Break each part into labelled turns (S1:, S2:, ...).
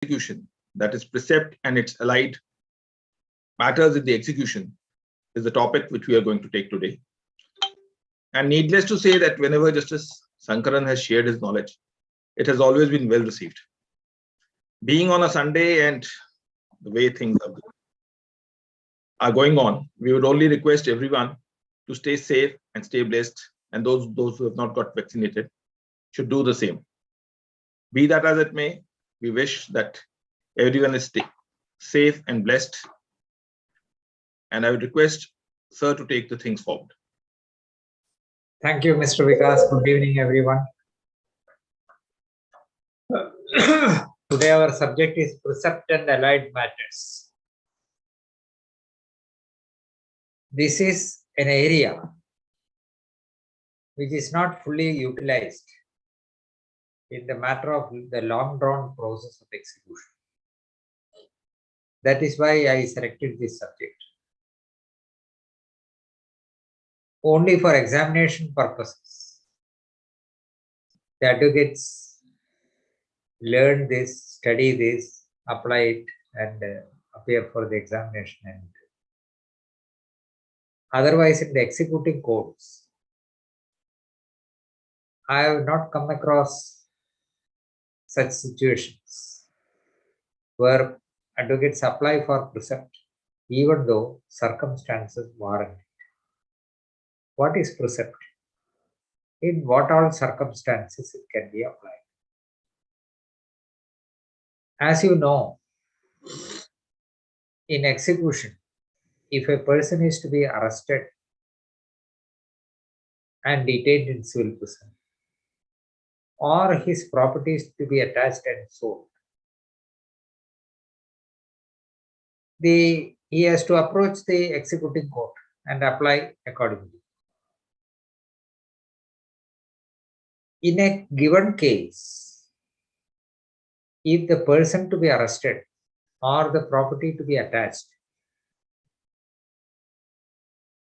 S1: execution, that is Precept and its allied matters in the execution, is the topic which we are going to take today. And needless to say that whenever Justice Sankaran has shared his knowledge, it has always been well received. Being on a Sunday and the way things are going on, we would only request everyone to stay safe and stay blessed, and those who have not got vaccinated should do the same. Be that as it may, we wish that everyone is safe and blessed, and I would request Sir to take the things forward.
S2: Thank you, Mr. Vikas. Good evening, everyone. Today our subject is Precept and Allied Matters. This is an area which is not fully utilized in the matter of the long-drawn process of execution. That is why I selected this subject. Only for examination purposes, the advocates learn this, study this, apply it, and appear for the examination. And otherwise, in the executing courts, I have not come across such situations where advocates apply for Precept even though circumstances warrant it. What is Precept? In what all circumstances it can be applied? As you know, in execution, if a person is to be arrested and detained in civil prison, or his property is to be attached and sold, he has to approach the executing court and apply accordingly. In a given case, if the person to be arrested or the property to be attached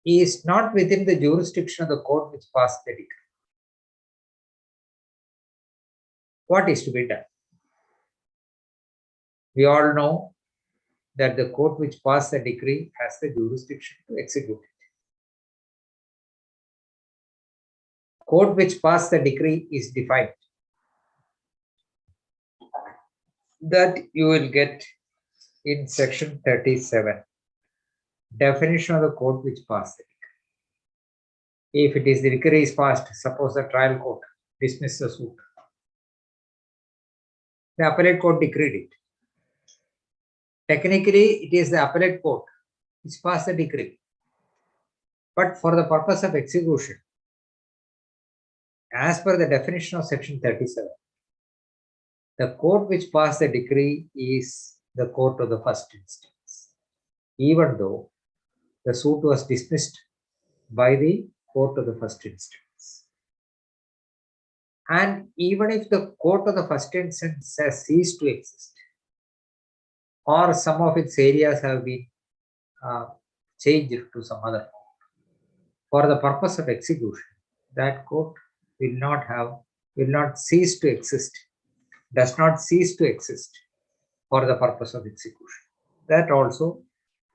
S2: is not within the jurisdiction of the court which passed the decree, what is to be done? We all know that the court which passed the decree has the jurisdiction to execute it. Court which passed the decree is defined. That you will get in section 37. Definition of the court which passed the decree. If it is the decree is passed, suppose the trial court dismissed the suit. The appellate court decreed it. Technically, it is the appellate court which passed the decree. But for the purpose of execution, as per the definition of section 37, the court which passed the decree is the court of the first instance, even though the suit was dismissed by the court of the first instance. And even if the court of the first instance has ceased to exist, or some of its areas have been changed to some other court, for the purpose of execution, that court will not cease to exist, does not cease to exist for the purpose of execution. That also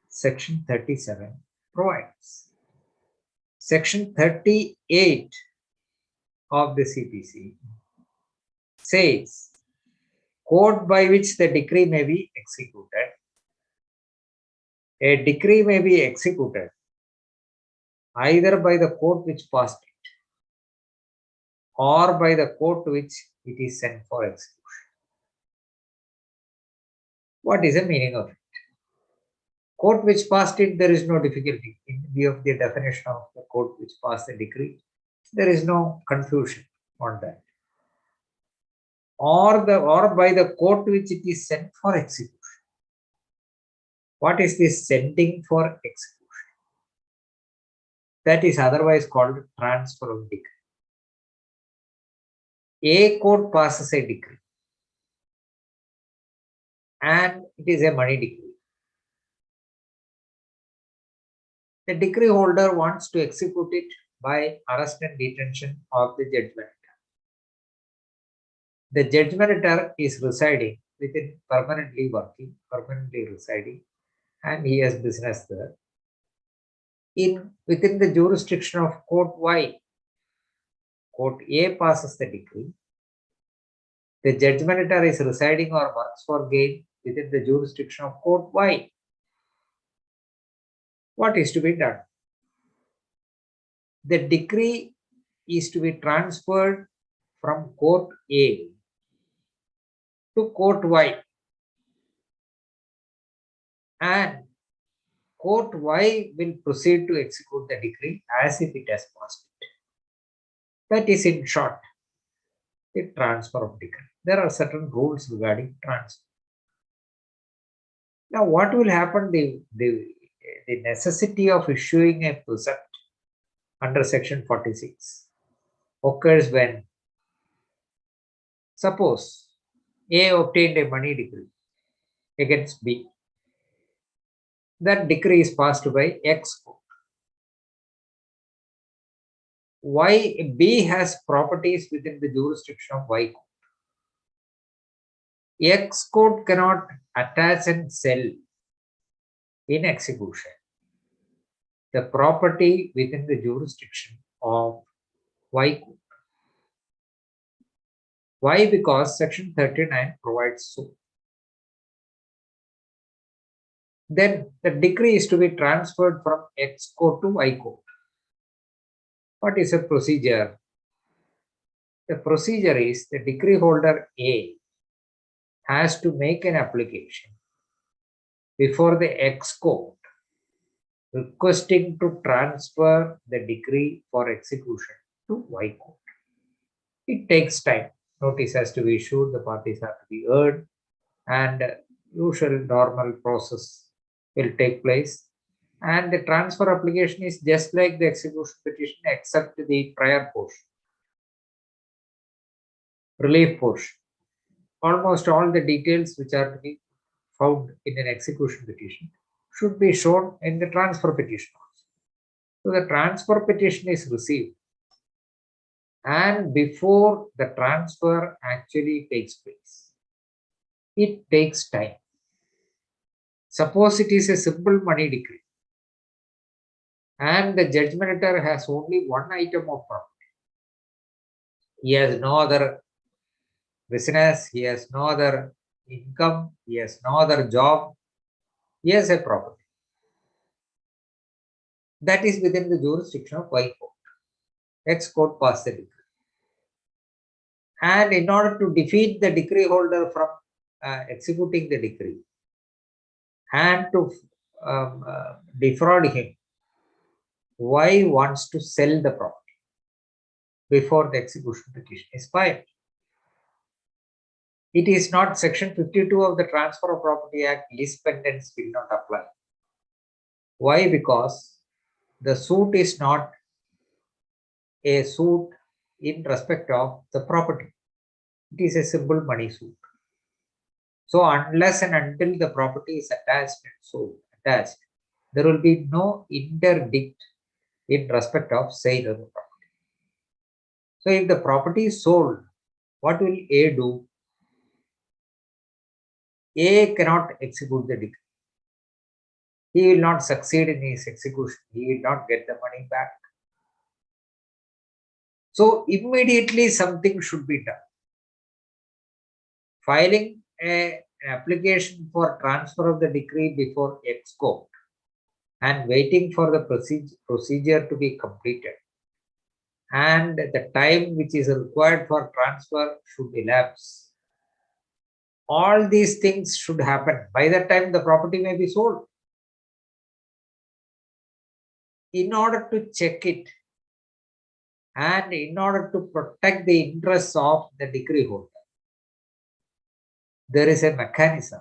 S2: section 37 provides. Section 38 of the CPC says, court by which the decree may be executed. A decree may be executed either by the court which passed it or by the court which it is sent for execution. What is the meaning of it? Court which passed it, there is no difficulty. In view of the definition of the court which passed the decree, there is no confusion on that. Or by the court which it is sent for execution. What is this sending for execution? That is otherwise called transfer of decree. A court passes a decree and it is a money decree. The decree holder wants to execute it by arrest and detention of the judgment. The judgment is residing within permanently working, permanently residing, and he has business there. Within the jurisdiction of court Y, court A passes the decree. The judgmentor is residing or works for gain within the jurisdiction of court Y. What is to be done? The decree is to be transferred from court A to court Y, and court Y will proceed to execute the decree as if it has passed it. That is, in short, the transfer of decree. There are certain rules regarding transfer. Now, what will happen? The necessity of issuing a precept under section 46 occurs when, suppose A obtained a money decree against B. That decree is passed by X court. B has properties within the jurisdiction of Y court. X court cannot attach and sell in execution the property within the jurisdiction of Y court. Why? Because section 39 provides so. Then the decree is to be transferred from X court to Y court. What is a procedure? The procedure is the decree holder A has to make an application before the X court requesting to transfer the decree for execution to Y court. It takes time. Notice has to be issued, the parties have to be heard, and usual normal process will take place. And the transfer application is just like the execution petition except the prior portion, relief portion. Almost all the details which are to be found in an execution petition should be shown in the transfer petition also. So the transfer petition is received, and before the transfer actually takes place, it takes time. Suppose it is a simple money decree, and the judgmentor has only one item of property. He has no other business, he has no other income, he has no other job, he has a property. That is within the jurisdiction of Y court. X court passed the decree. And in order to defeat the decree holder from executing the decree and to defraud him, Y wants to sell the property before the execution petition is filed. It is not section 52 of the Transfer of Property Act, lis pendens will not apply. Why? Because the suit is not a suit in respect of the property. It is a simple money suit. So unless and until the property is attached and sold, there will be no interdict in respect of sale of the property. So if the property is sold, what will A do? A cannot execute the decree. He will not succeed in his execution. He will not get the money back. So immediately something should be done. Filing an application for transfer of the decree before X court and waiting for the procedure to be completed, and the time which is required for transfer should elapse. All these things should happen. By that time, the property may be sold. In order to check it and in order to protect the interests of the decree holder, there is a mechanism,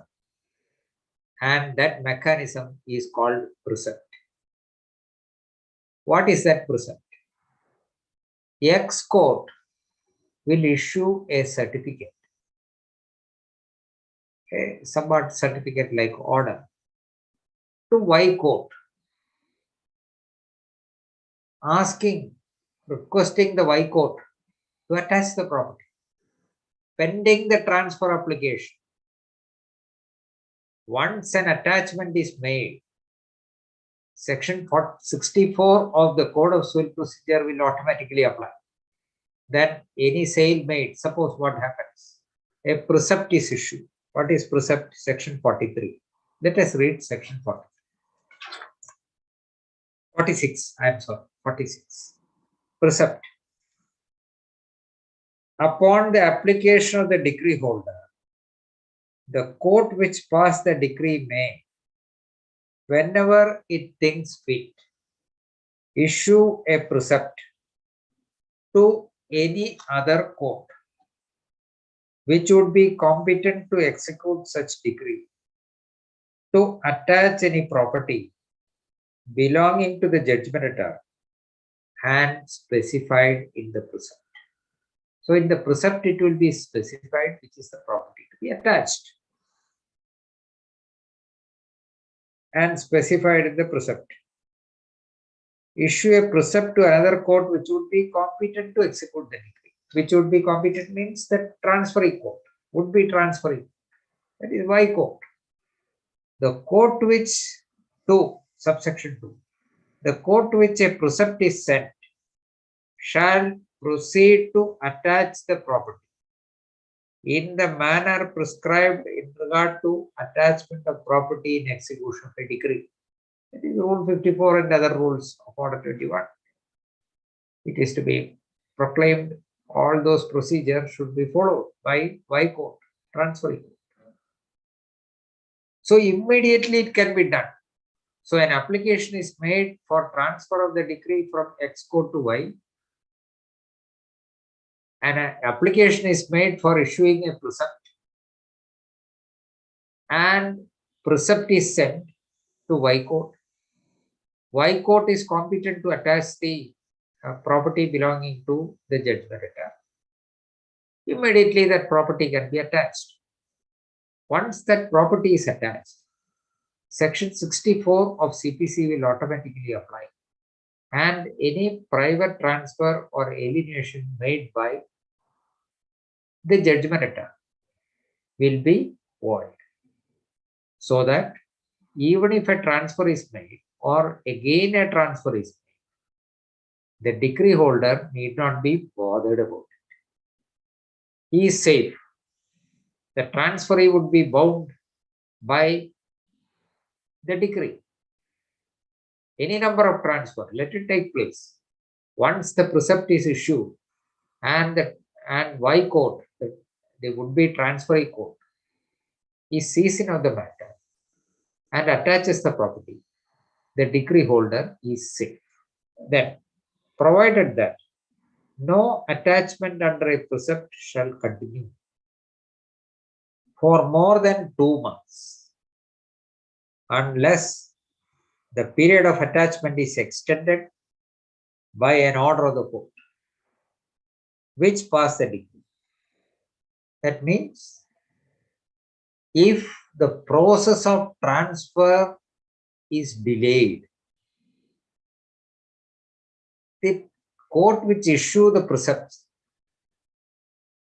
S2: and that mechanism is called precept. What is that precept? X court will issue a certificate, a somewhat certificate like order, to Y court, requesting the Y court to attach the property pending the transfer application. once an attachment is made, section 64 of the Code of Civil Procedure will automatically apply. Then any sale made, suppose what happens? A precept is issued. What is precept? Section 43. Let us read section 46. I am sorry, 46. Precept. Upon the application of the decree holder, the court which passed the decree may, whenever it thinks fit, issue a precept to any other court which would be competent to execute such decree, to attach any property belonging to the judgmentor and specified in the precept. So in the precept, it will be specified which is the property to be attached and specified in the precept. Issue a precept to another court which would be competent to execute the decree. Which would be competent means that transferring court would be transferring. That is why court. The court which, 2, subsection 2, the court to which a precept is sent shall proceed to attach the property in the manner prescribed in regard to attachment of property in execution of a decree. That is Rule 54 and other rules of Order 21. It is to be proclaimed. All those procedures should be followed by court, transferring. So immediately it can be done. So an application is made for transfer of the decree from X court to Y. And an application is made for issuing a precept. And precept is sent to Y court. Y court is competent to attach the property belonging to the judgmentor. Immediately that property can be attached. Once that property is attached, section 64 of CPC will automatically apply, and any private transfer or alienation made by the judgmentor will be void. So that even if a transfer is made or again a transfer is made, the decree holder need not be bothered about it. He is safe. The transferee would be bound by the decree. Any number of transfer, let it take place. Once the precept is issued and Y court, the would-be transferee court, is seizing of the matter and attaches the property, the decree holder is safe. Then, provided that no attachment under a precept shall continue for more than 2 months, unless the period of attachment is extended by an order of the court, which passed the decree. That means, if the process of transfer is delayed, the court which issue the precepts,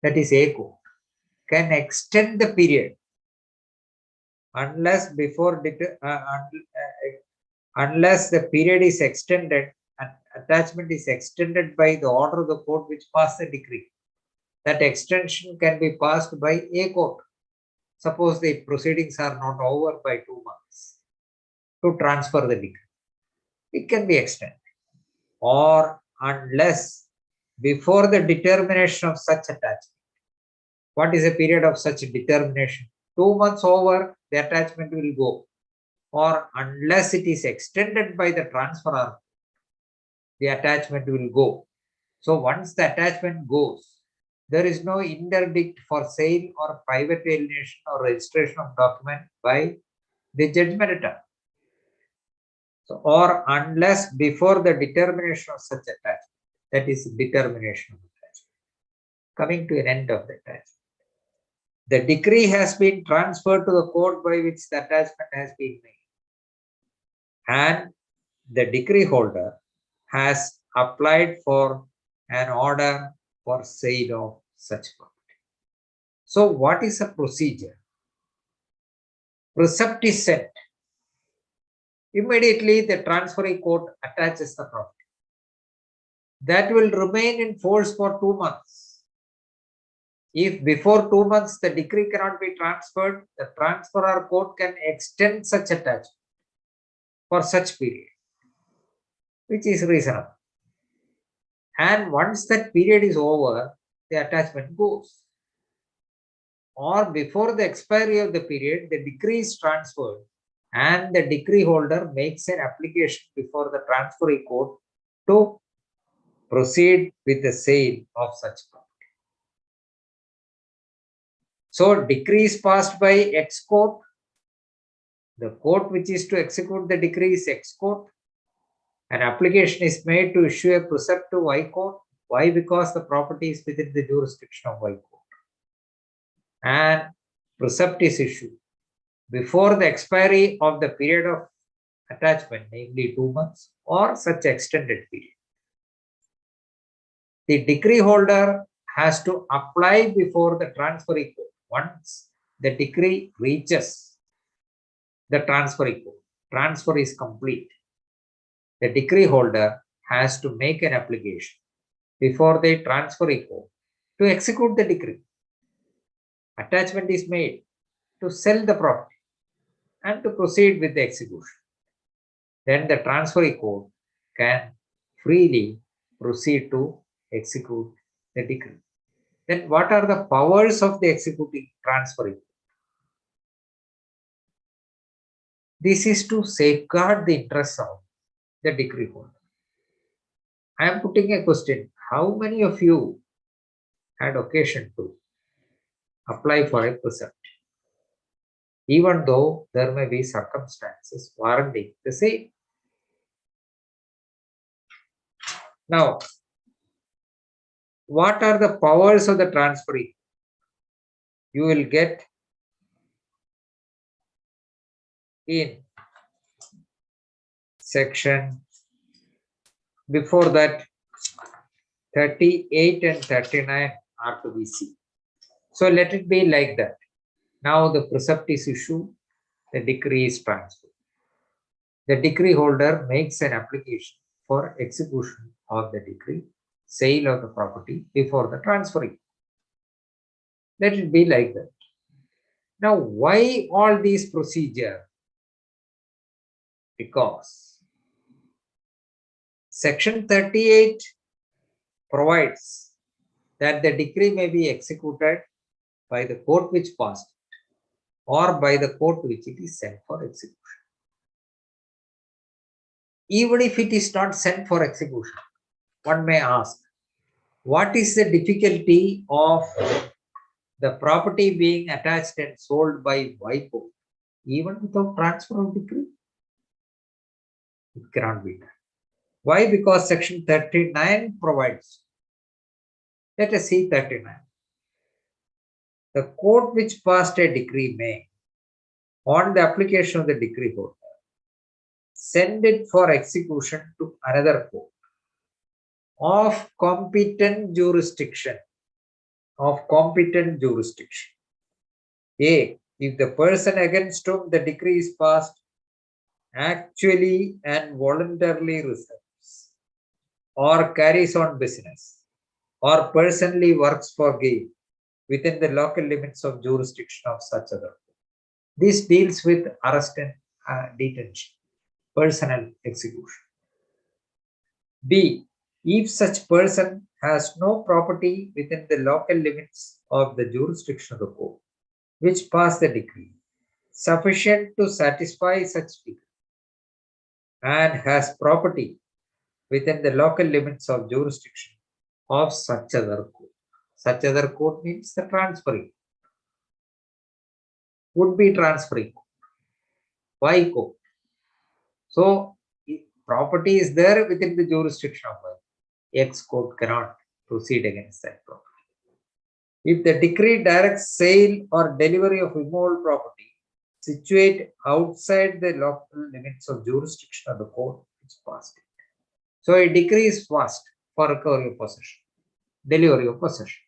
S2: that is a court, can extend the period unless unless the period is extended and attachment is extended by the order of the court which passed the decree. That extension can be passed by a court. Suppose the proceedings are not over by 2 months to transfer the decree. It can be extended. Or unless before the determination of such attachment. What is a period of such determination? 2 months over, the attachment will go. Or unless it is extended by the transferor, the attachment will go. So once the attachment goes, there is no interdict for sale or private alienation or registration of document by the judgmentor. So, or unless before the determination of such attachment, that is determination of attachment. Coming to an end of the attachment. The decree has been transferred to the court by which the attachment has been made. And the decree holder has applied for an order for sale of such property. So what is a procedure? Precept is sent. Immediately the transferee court attaches the property. That will remain in force for 2 months. If before 2 months the decree cannot be transferred, the transferor court can extend such attachment for such period, which is reasonable. And once that period is over, the attachment goes. Or before the expiry of the period, the decree is transferred and the decree holder makes an application before the transferee court to proceed with the sale of such property. So decree is passed by X court. The court which is to execute the decree is X court. An application is made to issue a precept to Y court. Why? Because the property is within the jurisdiction of Y court. And precept is issued before the expiry of the period of attachment, namely 2 months or such extended period. The decree holder has to apply before the transferee court. Once the decree reaches the transferee court, transfer is complete. The decree holder has to make an application before the transferee court to execute the decree. Attachment is made to sell the property and to proceed with the execution. Then the transferee court can freely proceed to execute the decree. Then what are the powers of the executing transferee court? This is to safeguard the interests of the decree holder. I am putting a question. How many of you had occasion to apply for a precept, even though there may be circumstances warranting the same? Now, what are the powers of the transferee? You will get in section before that 38 and 39 are to be seen. So let it be like that. Now the precept is issued, the decree is transferred. The decree holder makes an application for execution of the decree, sale of the property before the transferring. Let it be like that. Now, why all these procedure? Because section 38 provides that the decree may be executed by the court which passed it or by the court which it is sent for execution. Even if it is not sent for execution, one may ask, what is the difficulty of the property being attached and sold by Y court even without transfer of decree? It cannot be done. Why? Because section 39 provides. Let us see 39. The court which passed a decree may, on the application of the decree holder, send it for execution to another court of competent jurisdiction. A, if the person against whom the decree is passed actually and voluntarily resides or carries on business or personally works for gain within the local limits of jurisdiction of such other court. This deals with arrest and detention, personal execution. B, if such person has no property within the local limits of the jurisdiction of the court which passed the decree sufficient to satisfy such decree and has property within the local limits of jurisdiction of such other court. Such other court means the transferring. Would be transferring court. Y court. So, if property is there within the jurisdiction of Y, X court cannot proceed against that property. If the decree directs sale or delivery of immovable property situate outside the local limits of jurisdiction of the court which passed it. So a decree is passed for recovery of possession, delivery of possession.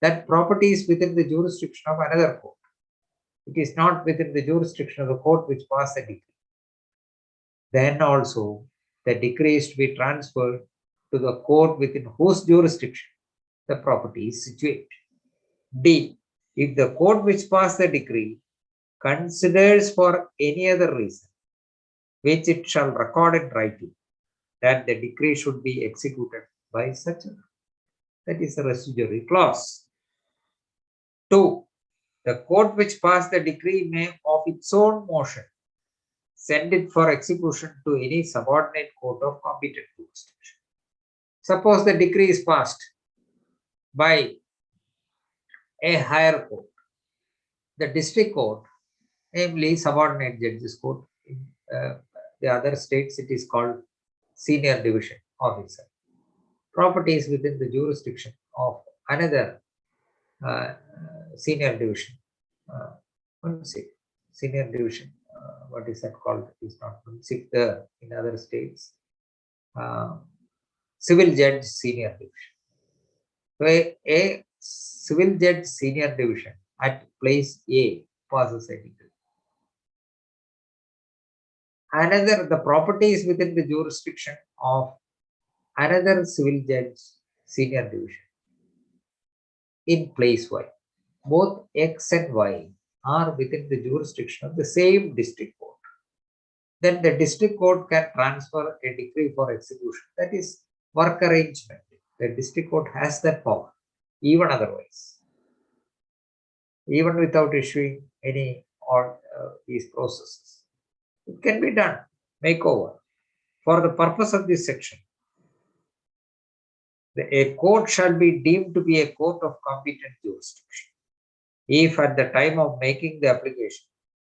S2: That property is within the jurisdiction of another court. it is not within the jurisdiction of the court which passed the decree, then also the decree is to be transferred to the court within whose jurisdiction the property is situated. D. If the court which passed the decree considers for any other reason which it shall record in writing that the decree should be executed by such a, that is a residuary clause. 2. The court which passed the decree may of its own motion send it for execution to any subordinate court of competent jurisdiction. Suppose the decree is passed by a higher court, the district court, namely subordinate judges court. In the other states, it is called senior division officer. Property is within the jurisdiction of another senior division. Senior division, what is that called? It is not municipal in other states. Civil judge senior division. So a civil judge senior division at place A passes a decree. Another, the property is within the jurisdiction of another civil judge senior division in place Y. Both X and Y are within the jurisdiction of the same district court. Then the district court can transfer a decree for execution. That is work arrangement. The district court has that power, even otherwise, even without issuing any or these processes. It can be done, makeover. For the purpose of this section, a court shall be deemed to be a court of competent jurisdiction if at the time of making the application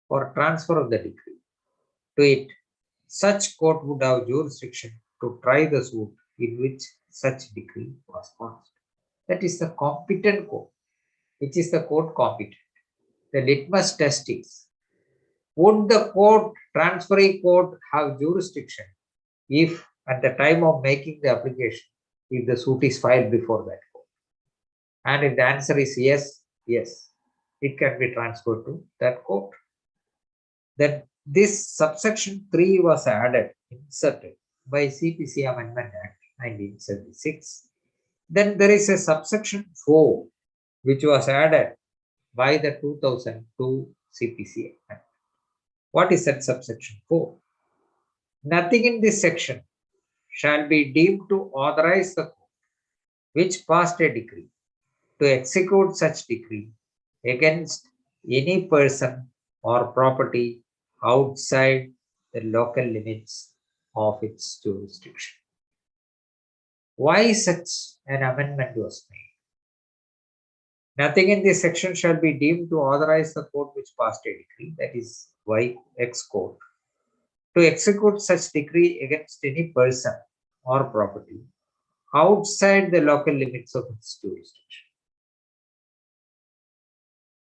S2: for transfer of the decree to it, such court would have jurisdiction to try the suit in which such decree was passed. That is the competent court. Which is the court competent? The litmus test is, would the court, transferring court, have jurisdiction if at the time of making the application, if the suit is filed before that court? And if the answer is yes, yes, it can be transferred to that court. Then this subsection 3 was added, inserted by CPC Amendment Act 1976. Then there is a subsection 4 which was added by the 2002 CPC Act. What is that subsection 4? Nothing in this section shall be deemed to authorize the court which passed a decree to execute such decree against any person or property outside the local limits of its jurisdiction. Why such an amendment was made? Nothing in this section shall be deemed to authorize the court which passed a decree, that is X court, to execute such decree against any person or property outside the local limits of its jurisdiction.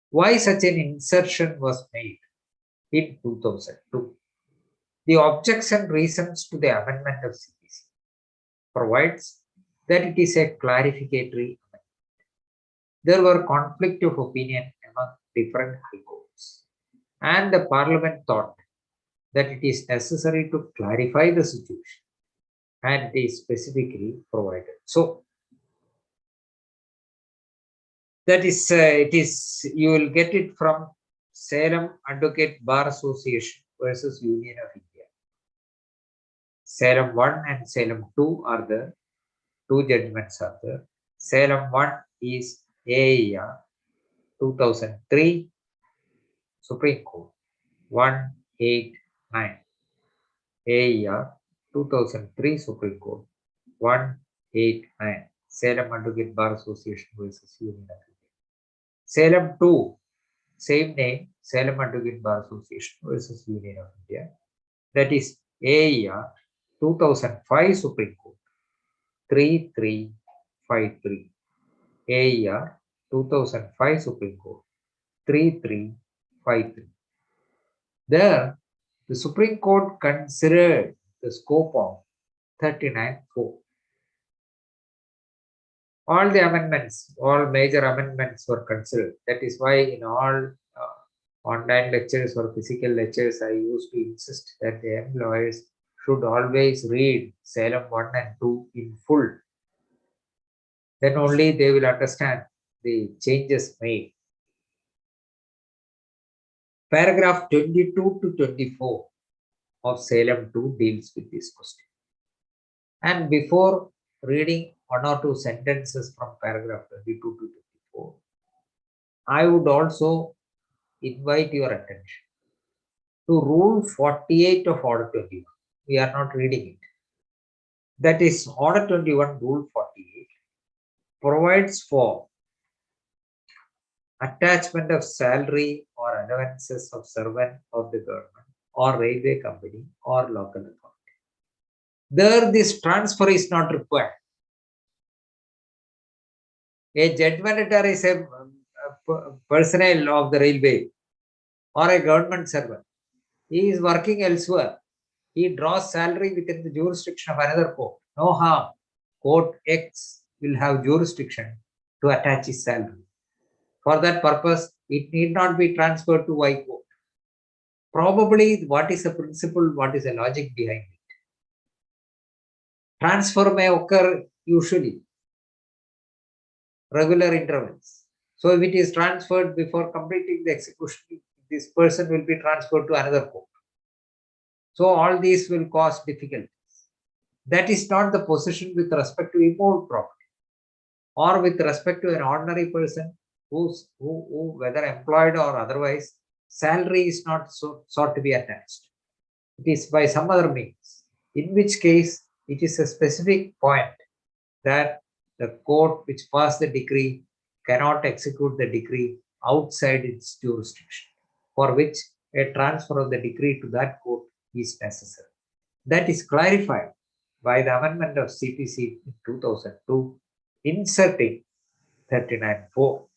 S2: Why such an insertion was made in 2002? The objects and reasons to the amendment of CPC provides that it is a clarificatory amendment. There were conflict of opinion among different high courts, and the Parliament thought that it is necessary to clarify the situation, and it is specifically provided. So that is, you will get it from Salem Advocate Bar Association versus Union of India. Salem 1 and Salem 2 are the two judgments are there. Salem 1 is AIR 2003 Supreme Court 189. AIR 2003 Supreme Court 189. Salem Advocate Bar Association versus Union of India. Salem 2, same name, Salem Advocate Bar Association versus Union of India. That is AIR 2005 Supreme Court 3353. AIR 2005 Supreme Court 3353. There, the Supreme Court considered the scope of 39(4). All the amendments, all major amendments were considered. That is why in all online lectures or physical lectures, I used to insist that the employers should always read Salem 1 and 2 in full. Then only they will understand the changes made. Paragraph 22 to 24 of Salem 2 deals with this question. And before reading one or two sentences from paragraph 22 to 24, I would also invite your attention to Rule 48 of Order 21. We are not reading it. That is, Order 21, Rule 48 provides for attachment of salary or allowances of servant of the government or railway company or local authority. There, this transfer is not required. A judgmental is a personnel of the railway or a government servant. He is working elsewhere. He draws salary within the jurisdiction of another court. No harm. Court X will have jurisdiction to attach his salary. For that purpose, it need not be transferred to Y court. Probably, what is the principle, what is the logic behind it? Transfer may occur usually, regular intervals. So if it is transferred before completing the execution, this person will be transferred to another court. So all these will cause difficulties. That is not the position with respect to immovable property or with respect to an ordinary person who whether employed or otherwise, salary is not sought to be attached. It is by some other means, in which case it is a specific point that the court which passed the decree cannot execute the decree outside its jurisdiction, for which a transfer of the decree to that court is necessary. That is clarified by the amendment of CPC in 2002, inserting 39(4).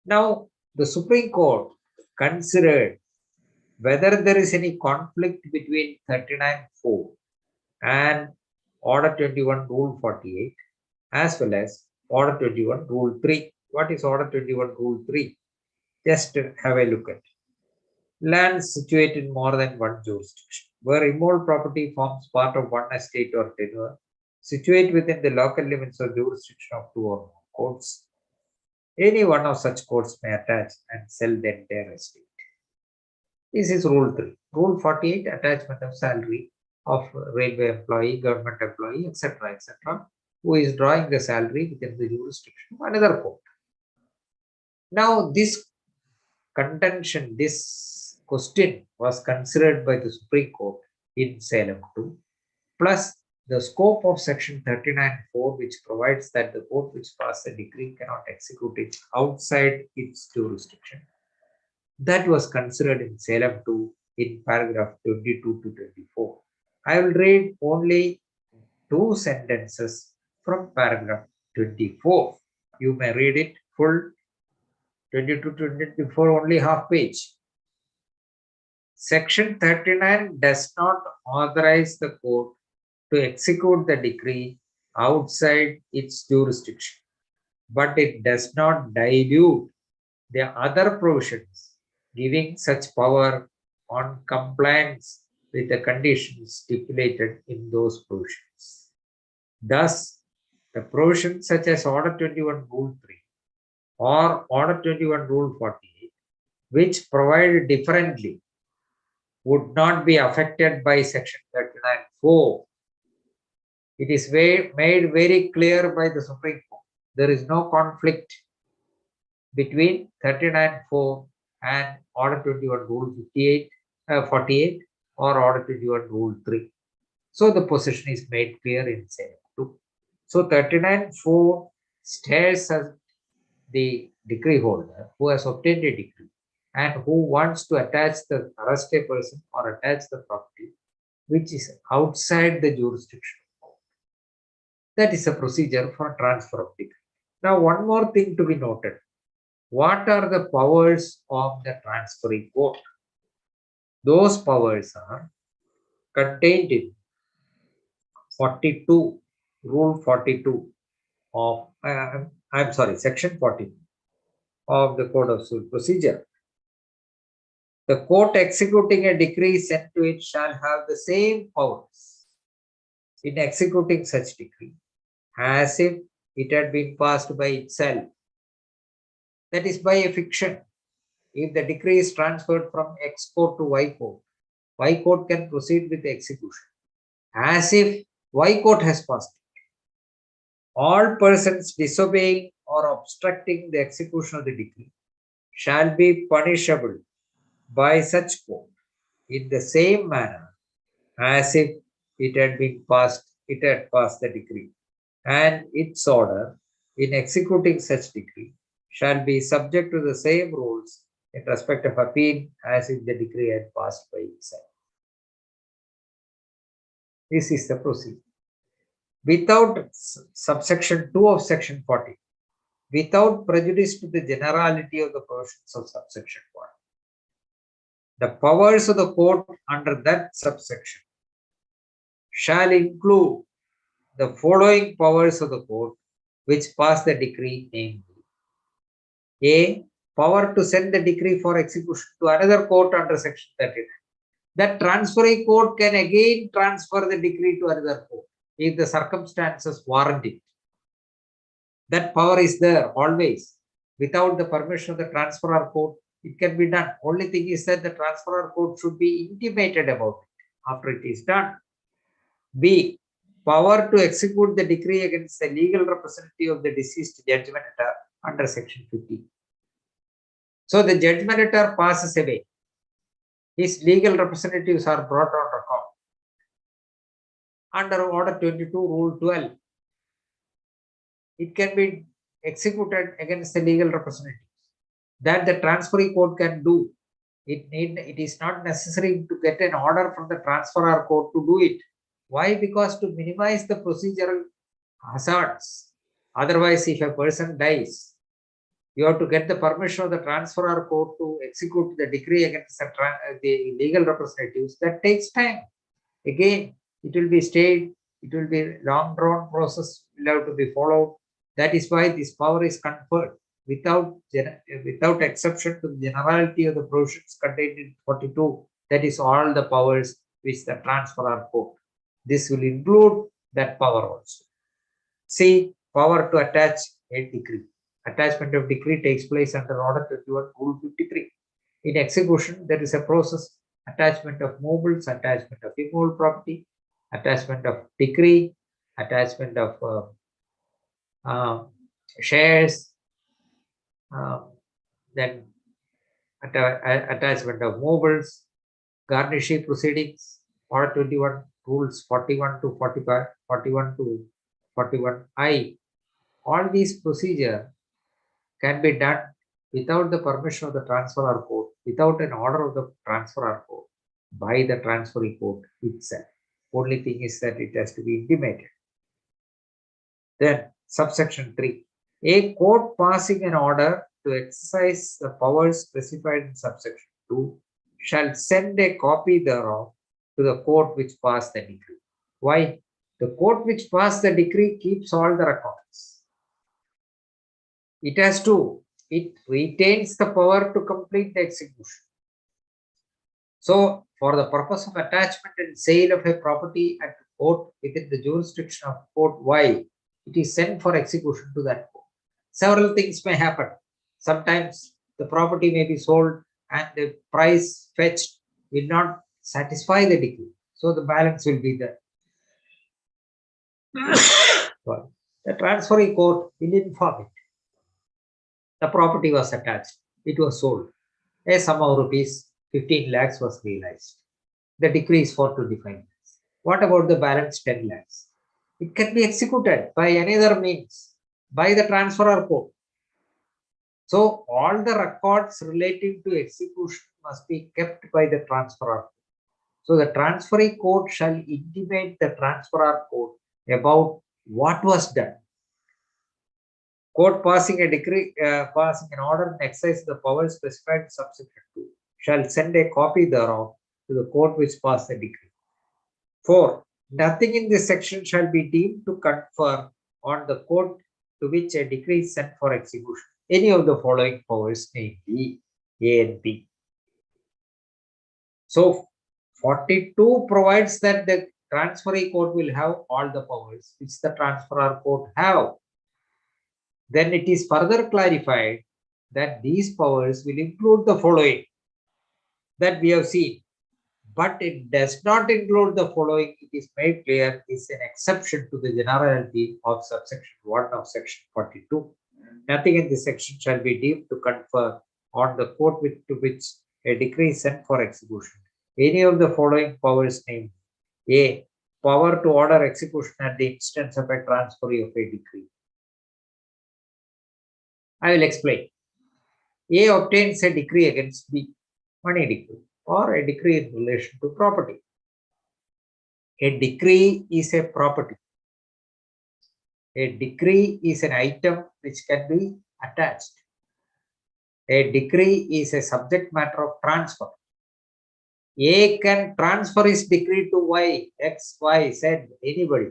S2: Now, the Supreme Court considered whether there is any conflict between 39(4) and Order 21 Rule 48 as well as Order 21 Rule 3. What is Order 21 Rule 3? Just have a look at it. Lands situated in more than one jurisdiction, where immovable property forms part of one estate or tenure, situate within the local limits or jurisdiction of two or more courts. Any one of such courts may attach and sell the entire estate. This is Rule 3. Rule 48, attachment of salary of railway employee, government employee, etc., who is drawing the salary within the jurisdiction of another court. Now, this contention, this question was considered by the Supreme Court in Salem 2, plus the scope of section 39(4), which provides that the court which passed a decree cannot execute it outside its jurisdiction. That was considered in Salem 2 in paragraph 22 to 24. I will read only two sentences from paragraph 24. You may read it full. 22 to 24, only half page. Section 39 does not authorize the court to execute the decree outside its jurisdiction, but it does not dilute the other provisions giving such power on compliance with the conditions stipulated in those provisions. Thus, the provisions such as Order 21 Rule 3 or Order 21 Rule 48, which provide differently, would not be affected by section 39(4). It is made very clear by the Supreme Court. There is no conflict between 39(4) and Order 21 Rule 48 or Order 21 Rule 3. So the position is made clear in Salem 2. So 39(4) stares at the decree holder who has obtained a decree and who wants to attach the arrested person or attach the property which is outside the jurisdiction. That is a procedure for transfer of decree. Now, one more thing to be noted. What are the powers of the transferring court? Those powers are contained in 42, Rule 42 of, section 42 of the Code of Civil Procedure. The court executing a decree sent to it shall have the same powers in executing such decree as if it had been passed by itself. That is by a fiction. If the decree is transferred from X court to Y court can proceed with the execution as if Y court has passed it. All persons disobeying or obstructing the execution of the decree shall be punishable by such court in the same manner as if it had passed the decree, and its order in executing such decree shall be subject to the same rules in respect of appeal as if the decree had passed by itself. This is the procedure. Without subsection 2 of section 40, without prejudice to the generality of the provisions of subsection 1, the powers of the court under that subsection shall include the following powers of the court which pass the decree, namely: A. Power to send the decree for execution to another court under section 39. That transferring court can again transfer the decree to another court if the circumstances warrant it. That power is there always. Without the permission of the transferor court, it can be done. Only thing is that the transferor court should be intimated about it after it is done. B. Power to execute the decree against the legal representative of the deceased judgmentator under section 15. So the judgmentator passes away. His legal representatives are brought on record under order 22, rule 12. It can be executed against the legal representatives. That the transferee court can do. It is not necessary to get an order from the transferor court to do it. Why? Because to minimize the procedural hazards. Otherwise, if a person dies, you have to get the permission of the transferor court to execute the decree against the legal representatives. That takes time. Again, it will be stayed. It will be a long drawn process, will have to be followed. That is why this power is conferred without exception to the generality of the provisions contained in 42. That is all the powers which the transferor court. This will include that power also. C. Power to attach a decree. Attachment of decree takes place under order 21, rule 53. In execution, there is a process: attachment of movables, attachment of immovable property, attachment of decree, attachment of shares, then attachment of movables, garnishee proceedings, order 21, rules 41 to 45, 41 to 41I. All these procedure can be done without the permission of the transferor court, without an order of the transferor court, by the transferee court itself. Only thing is that it has to be intimated. Then subsection 3. A court passing an order to exercise the powers specified in subsection 2 shall send a copy thereof to the court which passed the decree. Why? The court which passed the decree keeps all the records. It retains the power to complete the execution. So, for the purpose of attachment and sale of a property at court within the jurisdiction of court Y, it is sent for execution to that court. Several things may happen. Sometimes the property may be sold and the price fetched will not satisfy the decree. So the balance will be there. The transferring court will inform it. The property was attached. It was sold. A sum of rupees 15 lakhs was realized. The decree is for 25 lakhs. What about the balance 10 lakhs? It can be executed by any other means, by the transferor court. So all the records relating to execution must be kept by the transferor court. So the transferring court shall intimate the transferor court about what was done. Court passing a decree, passing an order and exercise the powers specified in subsection 2 shall send a copy thereof to the court which passed the decree. 4. Nothing in this section shall be deemed to confer on the court to which a decree is sent for execution any of the following powers, namely A and B. So 42 provides that the transferee court will have all the powers which the transferor court have. Then it is further clarified that these powers will include the following that we have seen, but it does not include the following. It is made clear is an exception to the generality of subsection 1 of section 42. Nothing in this section shall be deemed to confer on the court to which a decree is sent for execution any of the following powers named: A. Power to order execution at the instance of a transferee of a decree. I will explain. A obtains a decree against B, money decree, or a decree in relation to property. A decree is a property. A decree is an item which can be attached. A decree is a subject matter of transfer. A can transfer his decree to Y, X, Y, Z, anybody.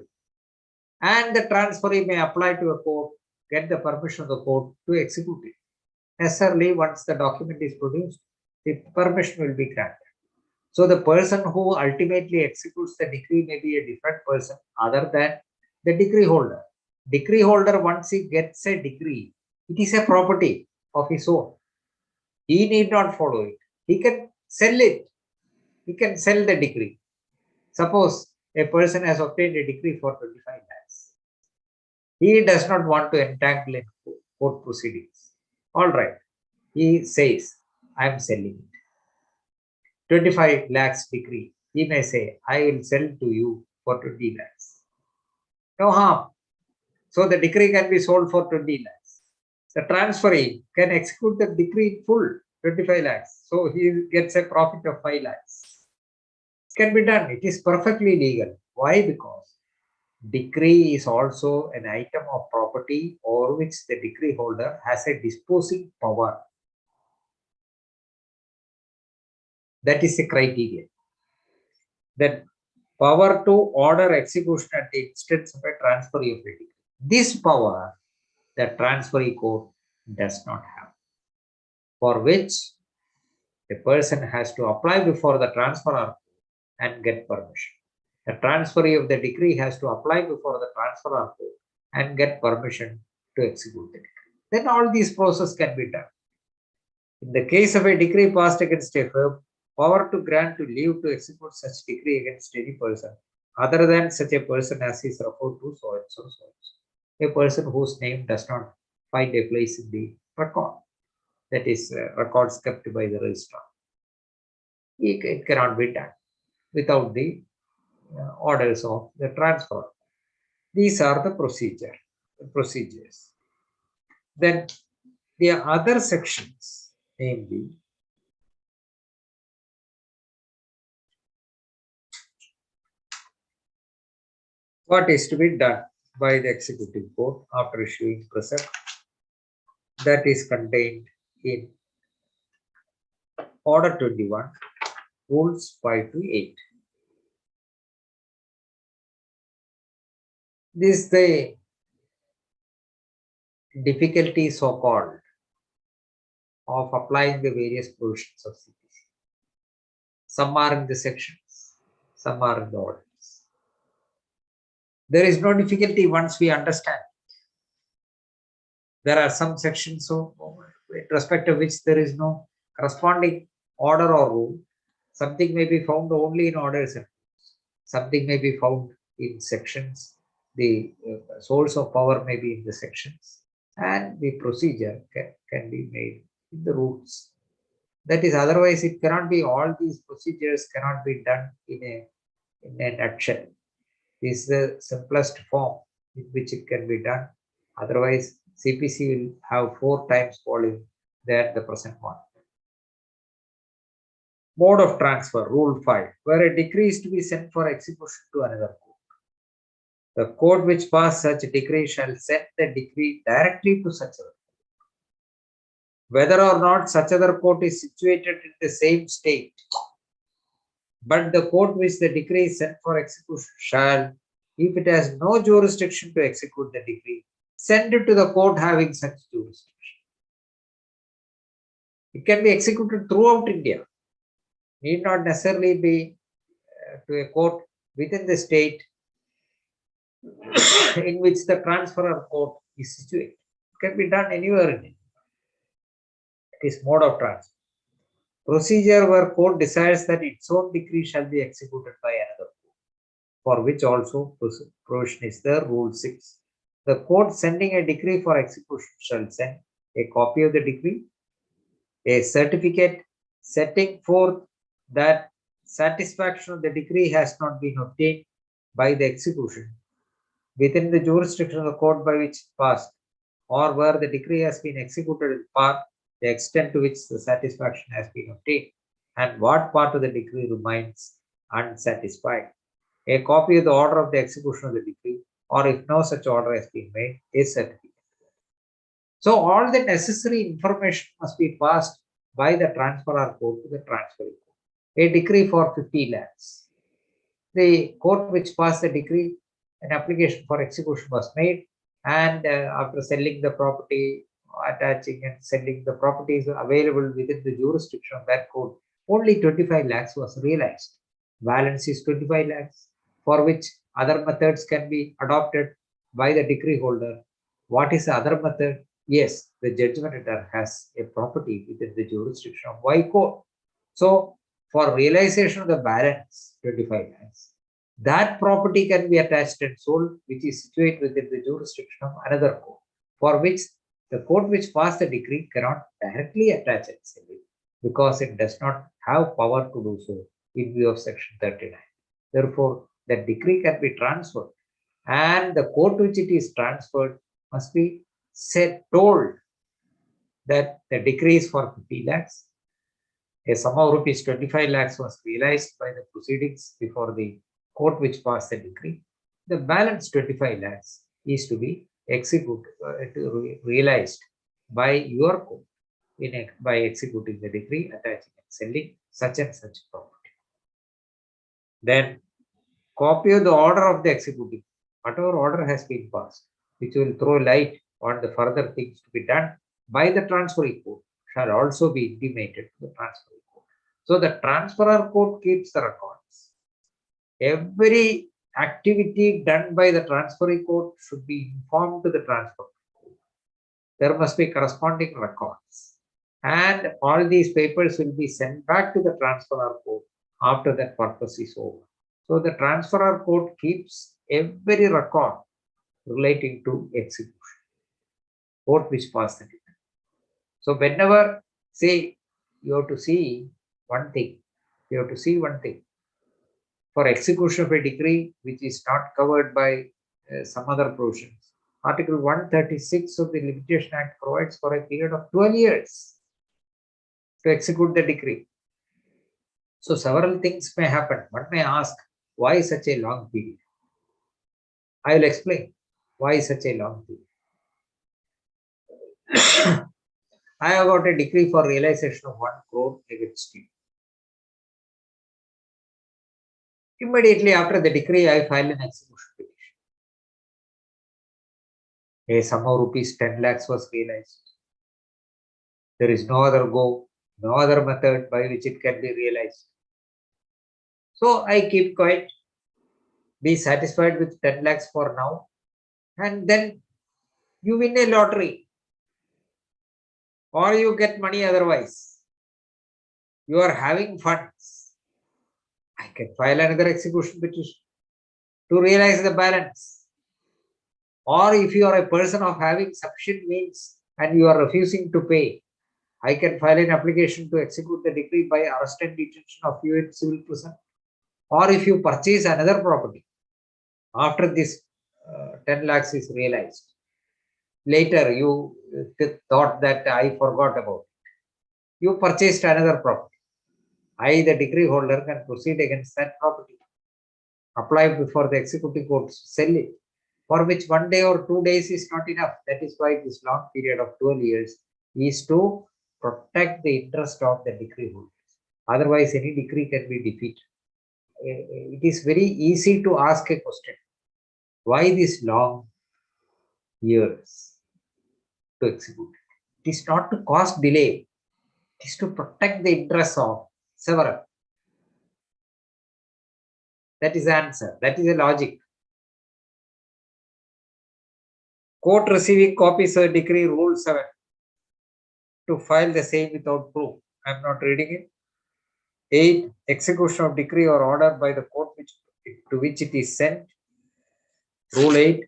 S2: And the transferee may apply to a court, get the permission of the court to execute it. Necessarily, once the document is produced, the permission will be granted. So the person who ultimately executes the decree may be a different person other than the decree holder. Decree holder, once he gets a decree, it is a property of his own. He need not follow it. He can sell it. He can sell the decree. Suppose a person has obtained a decree for 25 lakhs. He does not want to entangle in court proceedings. All right. He says, I am selling it. 25 lakhs decree. He may say, I will sell to you for 20 lakhs. No harm. So the decree can be sold for 20 lakhs. The transferee can execute the decree in full, 25 lakhs. So he gets a profit of 5 lakhs. It can be done. It is perfectly legal. Why? Because decree is also an item of property over which the decree holder has a disposing power. That is a criteria. That power to order execution at the instance of a transferee of a decree. This power the transferee court does not have, for which a person has to apply before the transferor and get permission. The transferee of the decree has to apply before the transferor court and get permission to execute the decree. Then all these processes can be done. In the case of a decree passed against a firm, power to grant to leave to execute such decree against any person other than such a person as is referred to so and so, so and so. A person whose name does not find a place in the record, that is, records kept by the registrar. It cannot be done without the orders of the transfer. These are the procedures. Then the other sections, namely what is to be done by the executive court after issuing precept, that is contained in Order 21, Rules 5 to 8. This is the difficulty, so-called, of applying the various provisions of CPC. Some are in the sections, some are in the orders. There is no difficulty once we understand. There are some sections with respect to which there is no corresponding order or rule. Something may be found only in orders. Something may be found in sections. The source of power may be in the sections. And the procedure can be made in the rules. That is, otherwise it cannot be, all these procedures cannot be done in a nutshell. This is the simplest form in which it can be done. Otherwise, CPC will have 4 times volume than the present one. Mode of transfer, Rule 5, where a decree is to be sent for execution to another court. The court which passed such a decree shall send the decree directly to such other court. Whether or not such other court is situated in the same state, but the court which the decree is sent for execution shall, if it has no jurisdiction to execute the decree, send it to the court having such jurisdiction. It can be executed throughout India. need not necessarily be to a court within the state in which the transferor court is situated. It can be done anywhere in it. It is mode of transfer. Procedure where court decides that its own decree shall be executed by another court, for which also provision is there, Rule 6. The court sending a decree for execution shall send a copy of the decree, a certificate setting forth that satisfaction of the decree has not been obtained by the execution within the jurisdiction of the court by which it passed, or where the decree has been executed in part, the extent to which the satisfaction has been obtained, and what part of the decree remains unsatisfied. A copy of the order of the execution of the decree, or if no such order has been made, a certificate. So all the necessary information must be passed by the transferor court to the transferee court. A decree for 50 lakhs. The court which passed the decree, an application for execution was made, and after selling the property, attaching and selling the properties available within the jurisdiction of that court, only 25 lakhs was realized. Balance is 25 lakhs, for which other methods can be adopted by the decree holder. What is the other method? Yes, the judgment debtor has a property within the jurisdiction of Y court. So, for realization of the balance, 25 lakhs, that property can be attached and sold, which is situated within the jurisdiction of another court, for which the court which passed the decree cannot directly attach and sell it, because it does not have power to do so in view of section 39. Therefore, the decree can be transferred, and the court which it is transferred must be told that the decree is for 50 lakhs. A sum of rupees 25 lakhs was realized by the proceedings before the court which passed the decree. The balance 25 lakhs is to be executed, realized by your court by executing the decree, attaching and selling such and such property. Then, copy of the order of the executing, whatever order has been passed, which will throw light on the further things to be done by the transferee court, shall also be intimated to the transferee court. So the transferor court keeps the records. Every activity done by the transferee court should be informed to the transferee court. There must be corresponding records, and all these papers will be sent back to the transferor court after that purpose is over. So the transferor court keeps every record relating to execution, court which passed the decree. So whenever, say, you have to see one thing, for execution of a decree which is not covered by some other provisions. Article 136 of the Limitation Act provides for a period of 12 years to execute the decree. So several things may happen. One may ask, why such a long period? I will explain why such a long period. I have got a decree for realization of 1 crore against you. Immediately after the decree, I file an execution petition. A sum of rupees 10 lakhs was realized. There is no other no other method by which it can be realized. So I keep quiet, be satisfied with 10 lakhs for now, and then you win a lottery, or you get money otherwise. You are having funds. I can file another execution petition to realize the balance. Or if you are a person of having sufficient means and you are refusing to pay, I can file an application to execute the decree by arrest and detention of you in civil prison. Or if you purchase another property after this 10 lakhs is realized, later you thought that I forgot about it. You purchased another property. I, the decree holder, can proceed against that property, apply before the executive court to sell it, for which 1 day or 2 days is not enough. That is why this long period of 12 years is to protect the interest of the decree holders. Otherwise, any decree can be defeated. It is very easy to ask a question. Why this long years to execute? It is not to cause delay. It is to protect the interests of several. That is the answer. That is the logic. Court receiving copies of decree, Rule 7, to file the same without proof. I am not reading it. 8. Execution of decree or order by the court to which it is sent. Rule 8.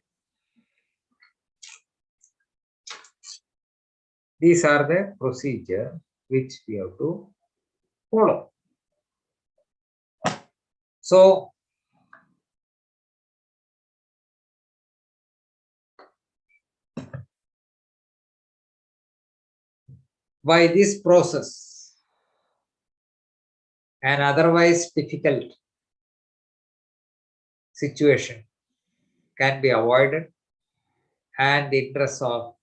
S2: These are the procedure which we have to follow. So, by this process, an otherwise difficult situation can be avoided and the interests of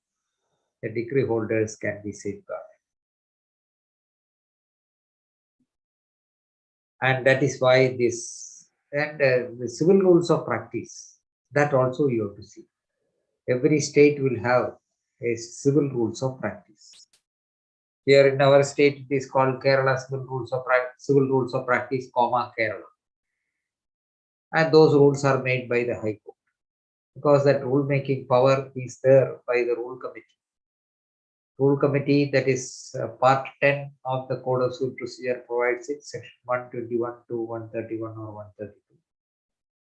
S2: the decree holders can be safeguarded. And that is why this, and the civil rules of practice, that also you have to see. Every state will have a civil rules of practice. Here in our state, it is called Kerala Civil Rules of Practice, Kerala. And those rules are made by the High Court, because that rule making power is there by the rule committee. Rule committee, that is part 10 of the Code of Civil Procedure, provides it, section 121 to 131 or 132.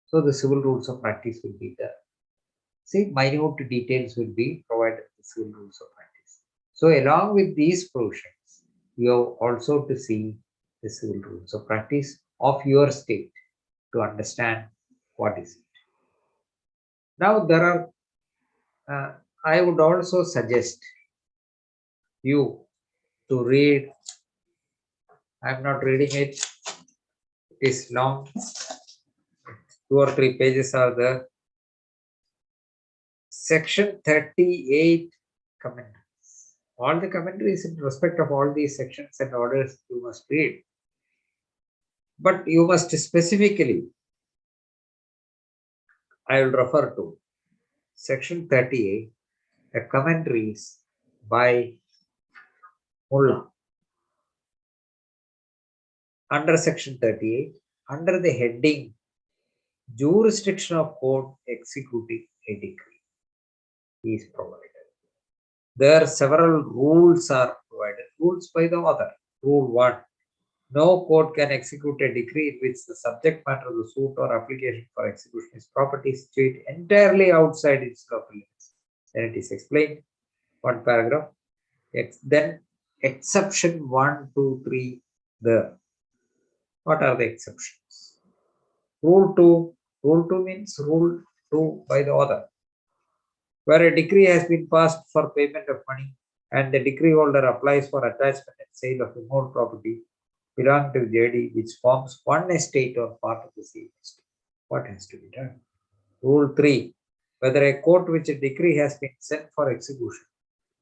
S2: So the civil rules of practice will be there. See, minute details will be provided in the civil rules of practice. So along with these provisions, you have also to see the civil rules of practice of your state to understand what is it. Now there are, I would also suggest you to read. I am not reading it. It is long. 2 or 3 pages are there. Section 38 commentaries. All the commentaries in respect of all these sections and orders you must read. But you must specifically, I will refer to section 38, the commentaries by Mullah. Under section 38, under the heading jurisdiction of court executing a decree is provided. There are several rules are provided. Rules by the author. Rule 1. No court can execute a decree in which the subject matter of the suit or application for execution is property situated entirely outside its local limits. Then it is explained. One paragraph. Then exception 1, 2, 3. There. What are the exceptions? Rule 2. Rule 2 means rule 2 by the author. Where a decree has been passed for payment of money and the decree holder applies for attachment and sale of removed property belonging to JD, which forms one estate or part of the same estate. What has to be done? Rule 3. Whether a court which a decree has been sent for execution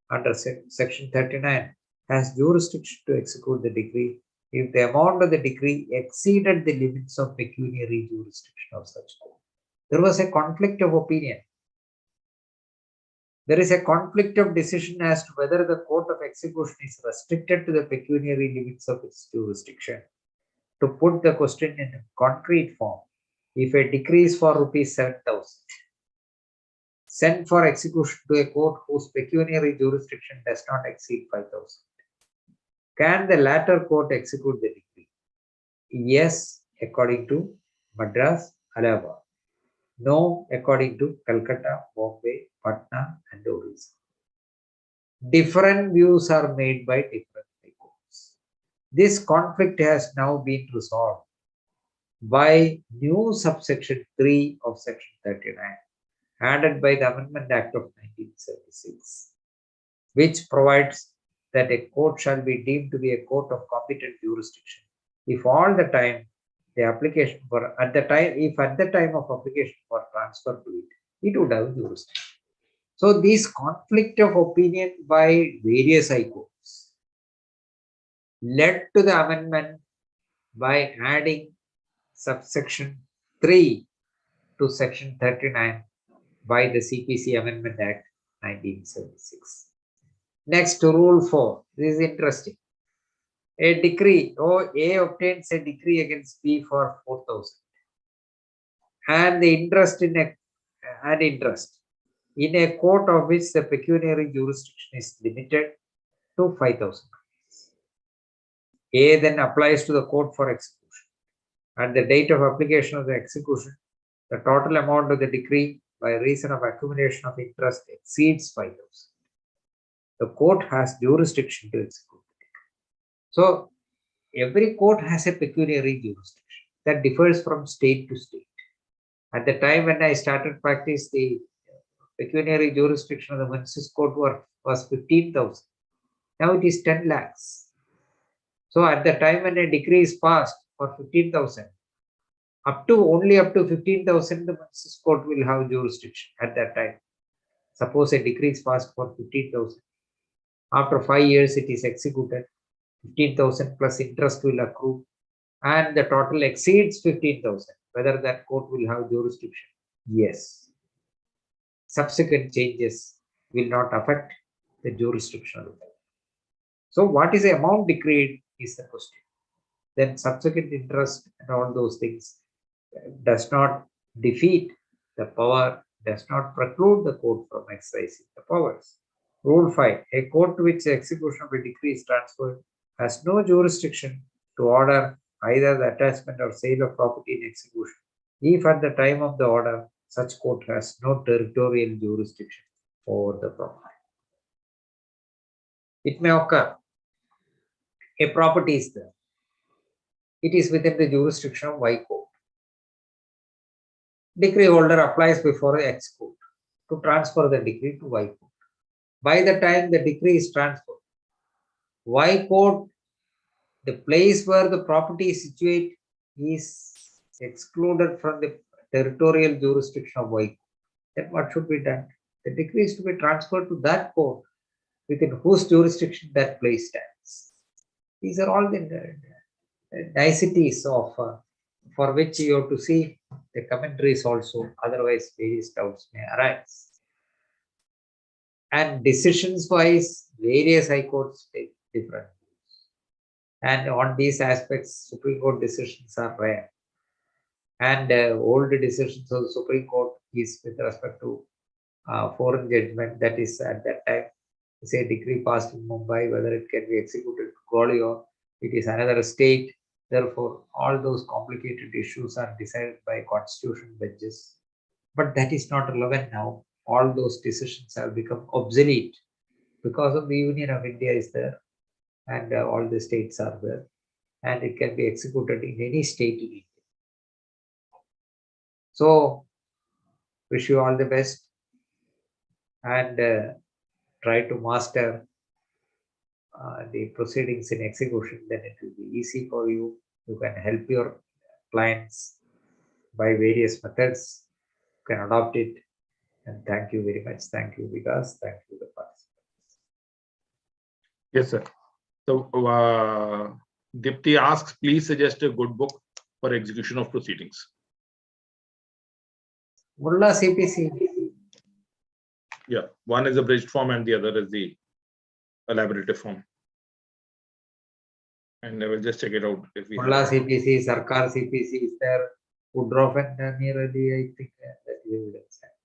S2: under section 39 has jurisdiction to execute the decree if the amount of the decree exceeded the limits of pecuniary jurisdiction of such court. There was a conflict of opinion. There is a conflict of decision as to whether the court of execution is restricted to the pecuniary limits of its jurisdiction. To put the question in a concrete form, if a decree is for rupees 7,000 sent for execution to a court whose pecuniary jurisdiction does not exceed 5,000, can the latter court execute the decree? Yes, according to Madras, Allahabad. No, according to Calcutta, Bombay, Patna, and Odisha. Different views are made by different courts. This conflict has now been resolved by new subsection 3 of section 39, added by the Amendment Act of 1976, which provides that a court shall be deemed to be a court of competent jurisdiction if all the time the application for at the time of application for transfer to it would have jurisdiction. So this conflict of opinion by various high courts led to the amendment by adding subsection 3 to section 39 by the CPC Amendment Act 1976. Next to rule 4. This is interesting. A decree, A obtains a decree against B for 4,000. and the interest in a court of which the pecuniary jurisdiction is limited to 5,000. A then applies to the court for execution. At the date of application of the execution, the total amount of the decree by reason of accumulation of interest exceeds 5,000. The court has jurisdiction to execute the decree. So, every court has a pecuniary jurisdiction that differs from state to state. At the time when I started practice, the pecuniary jurisdiction of the Mansis court was 15,000. Now it is 10 lakhs. So at the time when a decree is passed for 15,000, only up to 15,000, the Mansis court will have jurisdiction at that time. Suppose a decree is passed for 15,000. After 5 years, it is executed. 15,000 plus interest will accrue, and the total exceeds 15,000. Whether that court will have jurisdiction? Yes. Subsequent changes will not affect the jurisdiction of the court. So, what is the amount decreed is the question. Then subsequent interest and all those things does not defeat the power, does not preclude the court from exercising the powers. Rule 5. A court to which the execution of a decree is transferred has no jurisdiction to order either the attachment or sale of property in execution, if at the time of the order, such court has no territorial jurisdiction over the property. It may occur, a property is there. It is within the jurisdiction of Y court. Decree holder applies before X court to transfer the decree to Y court. By the time the decree is transferred, Y court, the place where the property is situated, is excluded from the territorial jurisdiction of Y court. Then what should be done? The decree is to be transferred to that court within whose jurisdiction that place stands. These are all the niceties of for which you have to see the commentaries also, otherwise various doubts may arise. And decisions wise, various high courts take different views. And on these aspects, Supreme Court decisions are rare. And old decisions of the Supreme Court is with respect to foreign judgment, that is at that time, say decree passed in Mumbai, whether it can be executed to Gwalior, it is another state. Therefore, all those complicated issues are decided by constitutional benches. But that is not relevant now. All those decisions have become obsolete because of the Union of India is there, and all the states are there, and it can be executed in any state in India. So, wish you all the best, and try to master the proceedings in execution. Then it will be easy for you. You can help your clients by various methods. You can adopt it. And thank you very much. Thank you, Vikas. Thank you, the participants.
S1: Yes, sir. So, Dipti asks, please suggest a good book for execution of proceedings.
S2: Law CPC.
S1: Yeah, one is a bridged form and the other is the elaborative form. And I will just check it out. If we
S2: Law CPC, Sarkar CPC is there. Woodruff and Nearly, I think that you will accept.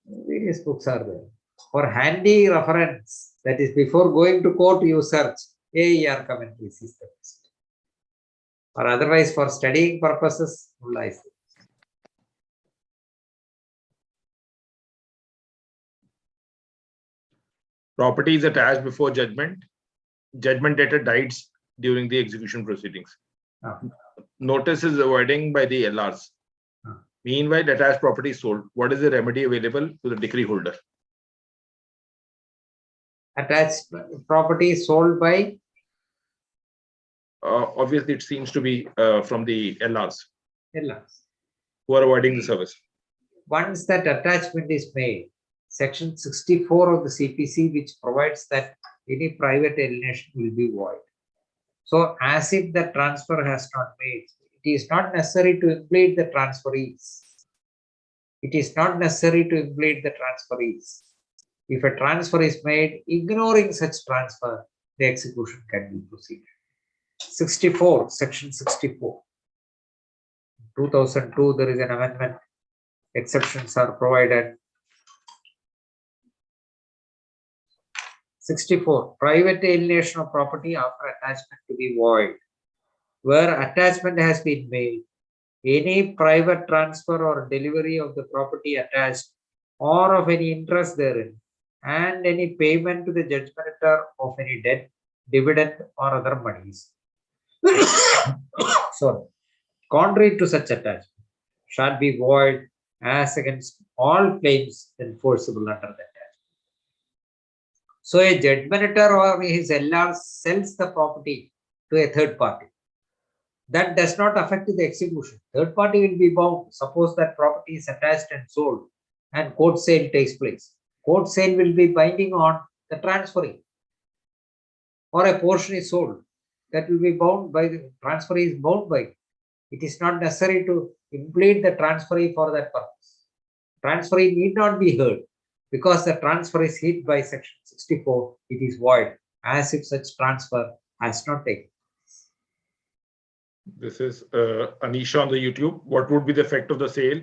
S2: Various books are there. For handy reference, that is before going to court, you search AER commentaries is the best. Or otherwise, for studying purposes, Mullah is there.
S1: Property is attached before judgment. Judgment debtor dies during the execution proceedings. Notice is avoiding by the LRs. Meanwhile, attached property is sold. What is the remedy available to the decree holder?
S2: Attached property sold by?
S1: Obviously, it seems to be from the LRs.
S2: LRs.
S1: Who are avoiding the service.
S2: Once that attachment is made, Section 64 of the CPC, which provides that any private alienation will be void. So, as if the transfer has not made, it is not necessary to implicate the transferees. It is not necessary to implicate the transferees. If a transfer is made, ignoring such transfer, the execution can be proceeded. 64, Section 64. 2002, there is an amendment. Exceptions are provided. 64. Private alienation of property after attachment to be void. Where attachment has been made, any private transfer or delivery of the property attached or of any interest therein, and any payment to the judgmentor of any debt, dividend, or other monies. Sorry. Contrary to such attachment, shall be void as against all claims enforceable under the attachment. So a judgmentor or his LR sells the property to a third party. That does not affect the execution. Third party will be bound. Suppose that property is attached and sold and court sale takes place. Court sale will be binding on the transferee. Or a portion is sold. That will be bound by the transferee is bound by it. It is not necessary to implead the transferee for that purpose. Transferee need not be heard because the transfer is hit by section 64. It is void as if such transfer has not taken.
S1: This is Anisha on the YouTube. What would be the effect of the sale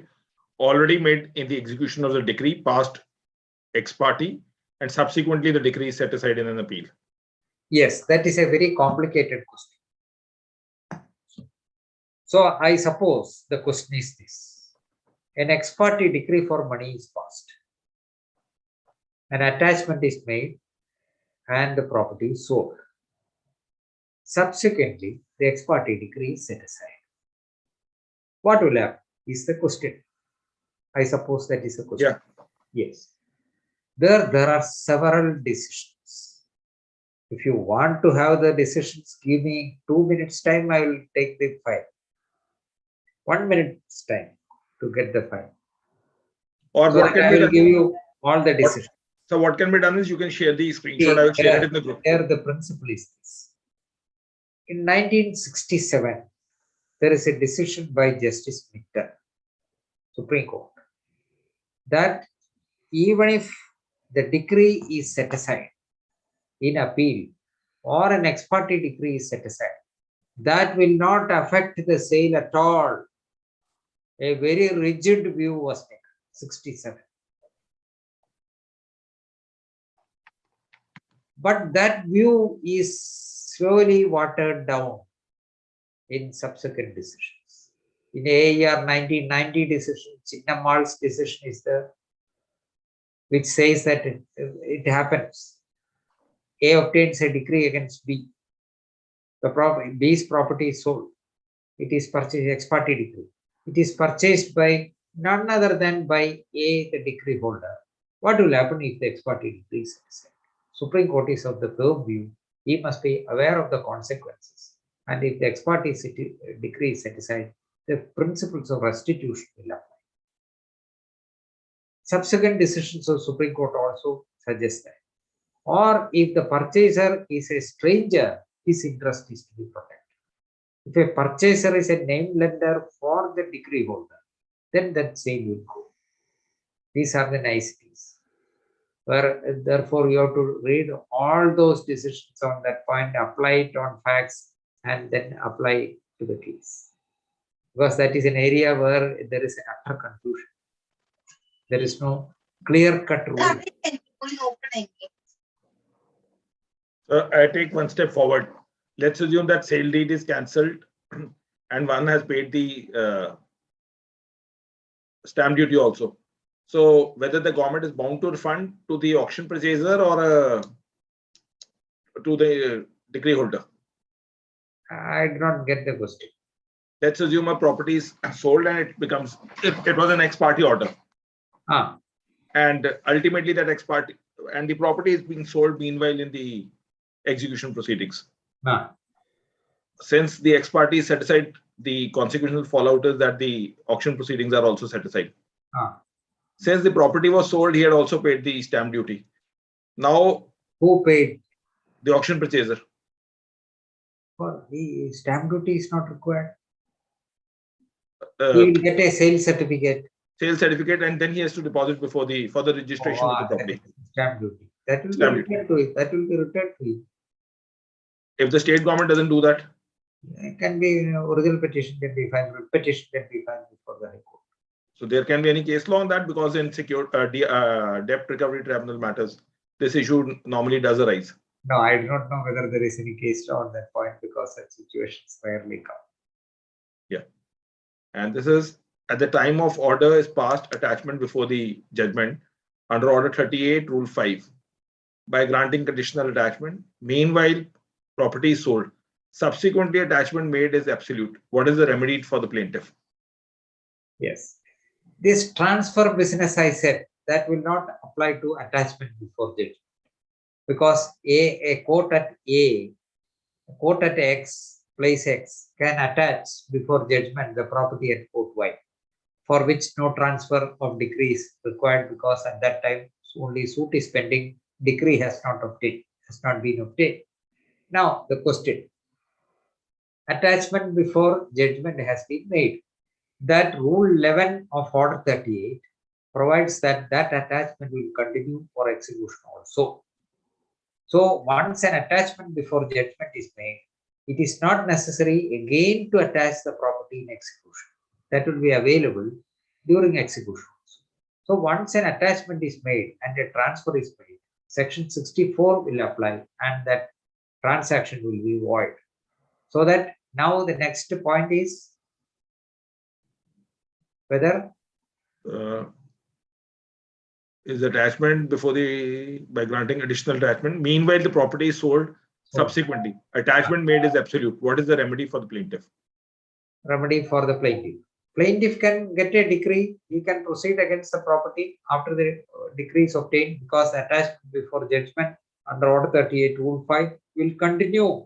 S1: already made in the execution of the decree past ex parte, and subsequently the decree is set aside in an appeal?
S2: Yes, that is a very complicated question. So I suppose the question is this. An ex parte decree for money is passed. An attachment is made and the property is sold. Subsequently, the ex parte decree is set aside. What will happen is the question. I suppose that is the question.
S1: Yeah.
S2: Yes. There are several decisions. If you want to have the decisions, give me 2 minutes time, I will take the file. 1 minute's time to get the file.
S1: Or
S2: So
S1: what can
S2: I
S1: be
S2: will
S1: done?
S2: give you all the decisions.
S1: So what can be done is you can share the screenshot. I will share it in the group.
S2: Here the principle is this. In 1967, there is a decision by Justice Mittal, Supreme Court, that even if the decree is set aside in appeal or an ex parte decree is set aside, that will not affect the sale at all. A very rigid view was taken, 67. But that view is slowly watered down in subsequent decisions. In AAR 1990 decision, Chinnammal's decision is there, which says that it happens. A obtains a decree against B. B's property is sold. It is purchased, ex parte decree. It is purchased by none other than by A, the decree holder. What will happen if the ex parte decree is set aside? Supreme Court is of the firm view. He must be aware of the consequences. And if the ex parte decree is set aside, the principles of restitution will apply. Subsequent decisions of Supreme Court also suggest that. Or if the purchaser is a stranger, his interest is to be protected. If a purchaser is a named lender for the decree holder, then that sale will go. These are the niceties. Where therefore you have to read all those decisions on that point, apply it on facts, and then apply to the case. Because that is an area where there is an utter confusion. There is no clear-cut rule.
S1: So I take one step forward. Let's assume that sale deed is cancelled and one has paid the stamp duty also. So whether the government is bound to refund to the auction purchaser or to the decree holder?
S2: I did not get the question.
S1: Let's assume a property is sold and it becomes, it was an ex parte order. And ultimately that ex parte, and the property is being sold meanwhile in the execution proceedings. Since the ex parte is set aside, the consequential fallout is that the auction proceedings are also set aside. Since the property was sold, he had also paid the stamp duty. Now,
S2: who paid?
S1: The auction purchaser.
S2: Well, the stamp duty is not required.
S1: He
S2: will get a sale certificate.
S1: Sale certificate, and then he has to deposit before the for the registration of the property.
S2: Stamp duty. That will be returned to it. That will be returned to you.
S1: If the state government doesn't do that,
S2: It can be original petition can be filed, petition can be filed before the High Court.
S1: So there can be any case law on that, because in debt recovery tribunal matters, this issue normally does arise.
S2: No, I do not know whether there is any case law on that point, because such situations rarely come.
S1: Yeah. And this is at the time of order is passed, attachment before the judgment under Order 38, Rule 5, by granting conditional attachment. Meanwhile, property is sold. Subsequently, attachment made is absolute. What is the remedy for the plaintiff?
S2: Yes. This transfer business, I said, that will not apply to attachment before judgment, because a court at X, place X, can attach before judgment the property at court Y, for which no transfer of decree is required, because at that time only suit is pending, decree has not been obtained. Now the question: attachment before judgment has been made. That Rule 11 of Order 38 provides that attachment will continue for execution also. So once an attachment before judgment is made, it is not necessary again to attach the property in execution. That will be available during execution. So once an attachment is made and a transfer is made, Section 64 will apply, and that transaction will be void. So that now the next point is whether
S1: is attachment before by granting additional attachment. Meanwhile, the property is sold subsequently. Attachment made is absolute. What is the remedy for the plaintiff?
S2: Remedy for the plaintiff. Plaintiff can get a decree. He can proceed against the property after the decree is obtained, because the attachment before judgment under Order 38, Rule 5 will continue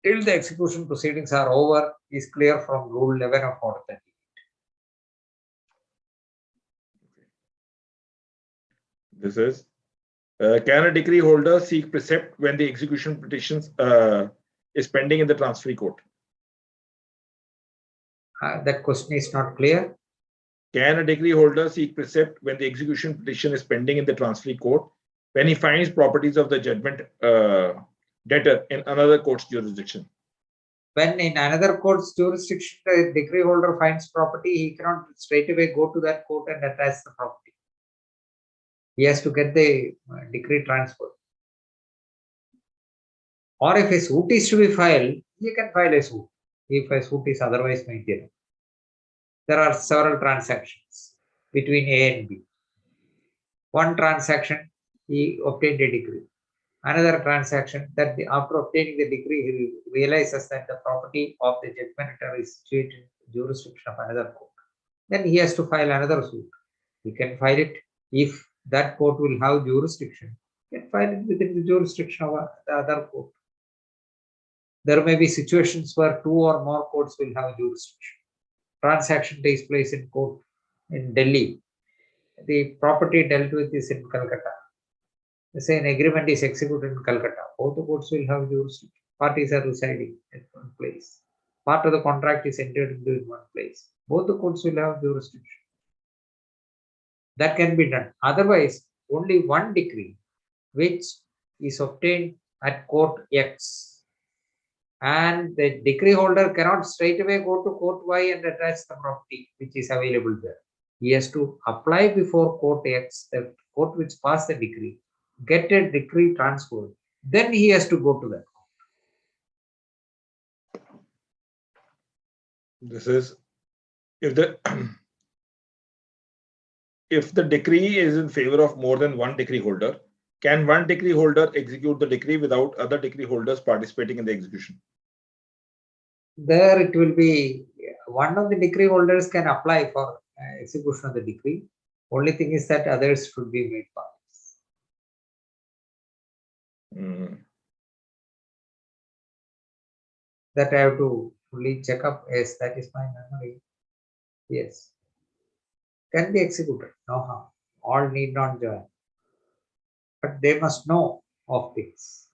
S2: till the execution proceedings are over, is clear from Rule 11 of Order 38.
S1: This is, can a decree holder seek precept when the execution petition is pending in the transferee court?
S2: That question is not clear.
S1: Can a decree holder seek precept when the execution petition is pending in the transferee court when he finds properties of the judgment debtor in another court's jurisdiction?
S2: When in another court's jurisdiction the decree holder finds property, he cannot straight away go to that court and attach the property. He has to get the decree transferred. Or if a suit is to be filed, he can file a suit if a suit is otherwise maintained. There are several transactions between A and B. One transaction, he obtained a decree. Another transaction, that after obtaining the decree, he realizes that the property of the judgmentor is situated in the jurisdiction of another court. Then he has to file another suit. He can file it if that court will have jurisdiction. He can file it within the jurisdiction of the other court. There may be situations where two or more courts will have jurisdiction. Transaction takes place in court in Delhi. The property dealt with is in Calcutta. Say an agreement is executed in Calcutta. Both the courts will have jurisdiction. Parties are residing at one place. Part of the contract is entered into in one place. Both the courts will have jurisdiction. That can be done. Otherwise, only one decree which is obtained at court X, and the decree holder cannot straight away go to court Y and attach the property which is available there. He has to apply before court X, the court which passed the decree, get a decree transferred, then he has to go to that court.
S1: This is if the decree is in favor of more than one decree holder, can one decree holder execute the decree without other decree holders participating in the execution?
S2: There it will be one of the decree holders can apply for execution of the decree. Only thing is that others should be made parties. That I have to fully check up. Yes, that is my memory. Yes. Can be executed. No harm. All need not join. But they must know of this.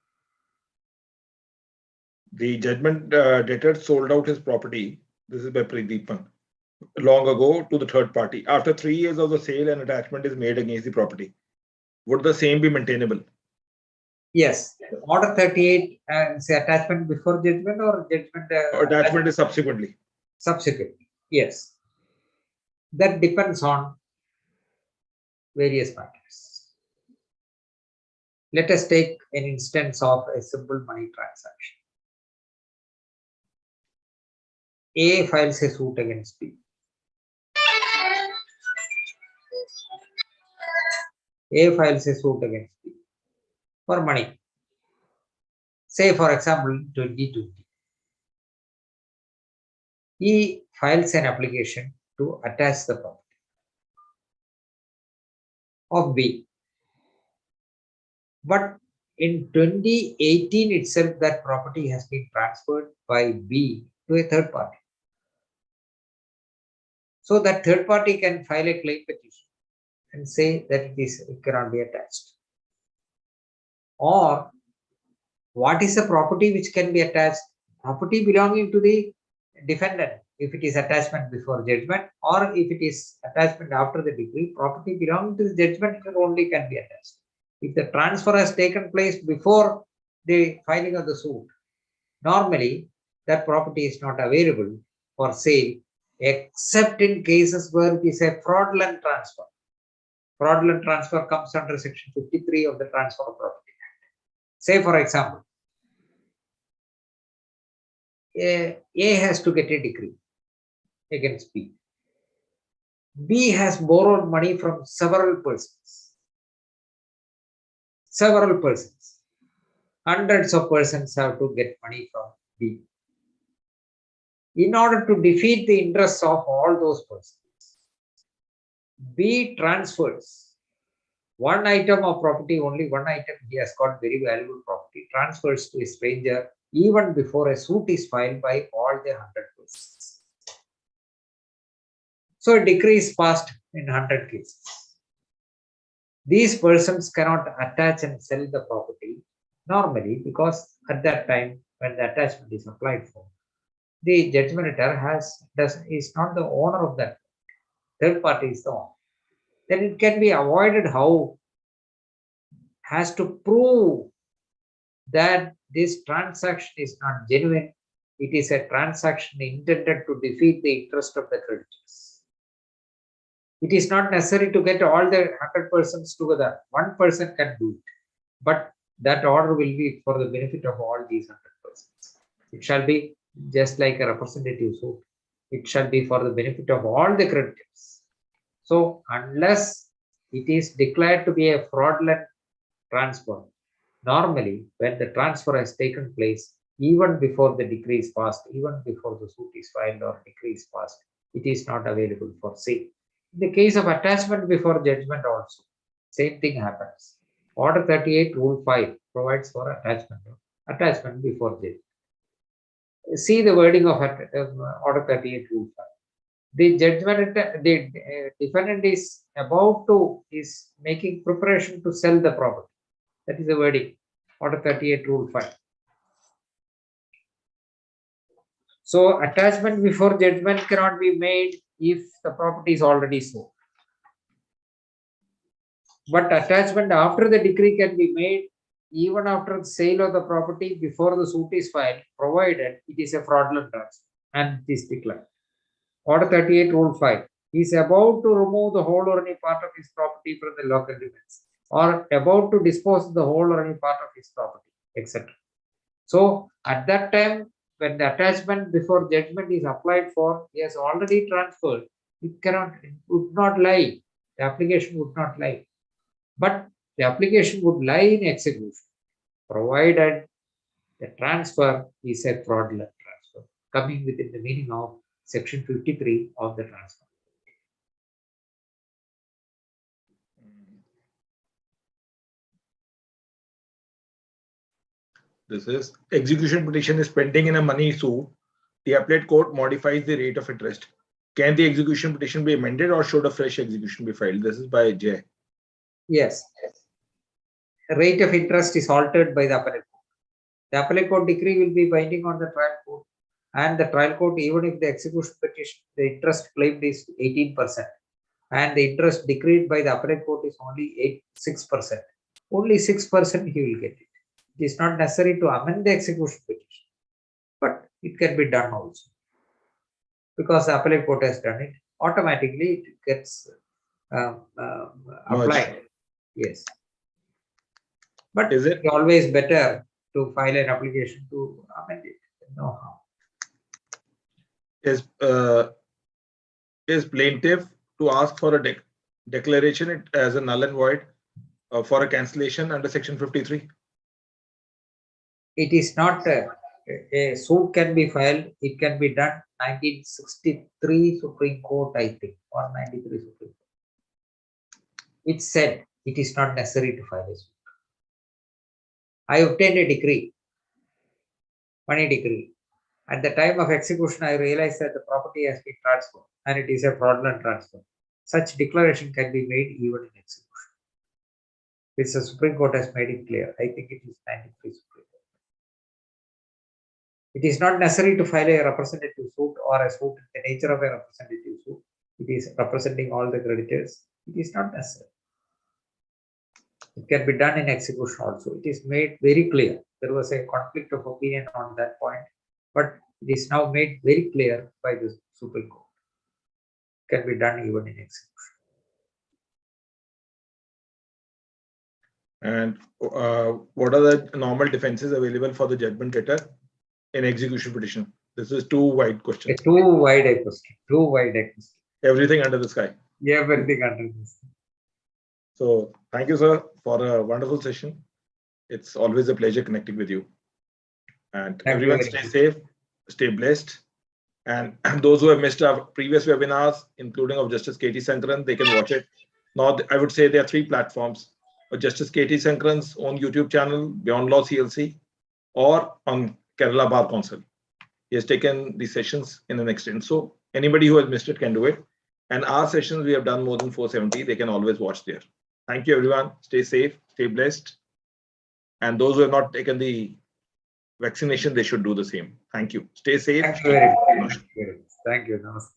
S1: The judgment debtor sold out his property. This is by Pradeepan long ago to the third party. After 3 years of the sale, an attachment is made against the property. Would the same be maintainable?
S2: Yes, order 38 say attachment before judgment or judgment
S1: Attachment is subsequently.
S2: subsequently. Yes, that depends on various matters. Let us take an instance of a simple money transaction. A files a suit against B. A files a suit against B for money. Say, for example, 2020. He files an application to attach the property of B. But in 2018 itself, that property has been transferred by B to a third party. So that third party can file a claim petition and say that it cannot be attached. Or what is the property which can be attached? Property belonging to the defendant, if it is attachment before judgment, or if it is attachment after the decree, property belonging to the judgment only can be attached. If the transfer has taken place before the filing of the suit, normally that property is not available for sale except in cases where it is a fraudulent transfer. Fraudulent transfer comes under section 53 of the Transfer of Property Act. Say, for example, A has to get a decree against B. B has borrowed money from several persons. Several persons. Hundreds of persons have to get money from B. In order to defeat the interests of all those persons, B transfers one item of property, only one item he has got very valuable property, transfers to a stranger even before a suit is filed by all the 100 persons. So a decree is passed in 100 cases. These persons cannot attach and sell the property normally because at that time when the attachment is applied for, the judgmentator is not the owner of that. Third party is the owner. Then it can be avoided how has to prove that this transaction is not genuine. It is a transaction intended to defeat the interest of the creditors. It is not necessary to get all the 100 persons together. One person can do it, but that order will be for the benefit of all these 100 persons. It shall be just like a representative suit. It shall be for the benefit of all the creditors. So unless it is declared to be a fraudulent transfer, normally when the transfer has taken place, even before the decree is passed, even before the suit is filed or decree is passed, it is not available for sale. In the case of attachment before judgment also, same thing happens. Order 38 Rule 5 provides for attachment before judgment. See the wording of Order 38 Rule 5. The judgment, the defendant is making preparation to sell the property. That is the wording, Order 38 Rule 5. So attachment before judgment cannot be made if the property is already sold. But attachment after the decree can be made even after the sale of the property before the suit is filed, provided it is a fraudulent transfer and it is declared. Order 38 Rule 5. He is about to remove the whole or any part of his property from the local limits, or about to dispose of the whole or any part of his property, etc. So at that time, when the attachment before judgment is applied for, he has already transferred. It would not lie. The application would not lie. But the application would lie in execution, provided the transfer is a fraudulent transfer, coming within the meaning of Section 53 of the Transfer.
S1: This is execution petition is pending in a money suit. The appellate court modifies the rate of interest. Can the execution petition be amended or should a fresh execution be filed? This is by Jay.
S2: Yes. The rate of interest is altered by the appellate court. The appellate court decree will be binding on the trial court, and the trial court, even if the execution petition, the interest claimed is 18%, and the interest decreed by the appellate court is only 6%. Only 6% he will get it. It is not necessary to amend the execution petition, but it can be done also. Because the appellate court has done it, automatically it gets applied. Yes. But
S1: Is it
S2: it's always better to file an application to amend it. No harm.
S1: is plaintiff to ask for a declaration as a null and void for a cancellation under section 53?
S2: It is not a suit can be filed. It can be done 1963 Supreme Court, I think, or 93 Supreme Court. It said it is not necessary to file a suit. I obtained a decree, money decree. At the time of execution, I realized that the property has been transferred and it is a fraudulent transfer. Such declaration can be made even in execution. Which the Supreme Court has made it clear. I think it is 93 Supreme Court. It is not necessary to file a representative suit or a suit in the nature of a representative suit. It is representing all the creditors. It is not necessary. It can be done in execution also. It is made very clear. There was a conflict of opinion on that point, but it is now made very clear by the Supreme Court. It can be done even in execution.
S1: And what are the normal defenses available for the judgment debtor in execution petition? This is too wide question.
S2: Too wide a question. Too wide a question.
S1: Everything under the sky.
S2: Yeah, everything under the sky.
S1: So thank you, sir, for a wonderful session. It's always a pleasure connecting with you. And everyone stay safe, stay blessed. And those who have missed our previous webinars, including of Justice K.T. Sankaran, they can watch it. Now, I would say there are 3 platforms. Justice K.T. Sankaran's own YouTube channel, Beyond Law CLC, or on Kerala Bar Council. He has taken these sessions in an extent. So anybody who has missed it can do it. And our sessions, we have done more than 470. They can always watch there. Thank you, everyone. Stay safe, stay blessed. And those who have not taken the vaccination, they should do the same. Thank you. Stay safe.
S2: Thank you very much. Thank you. Namaste.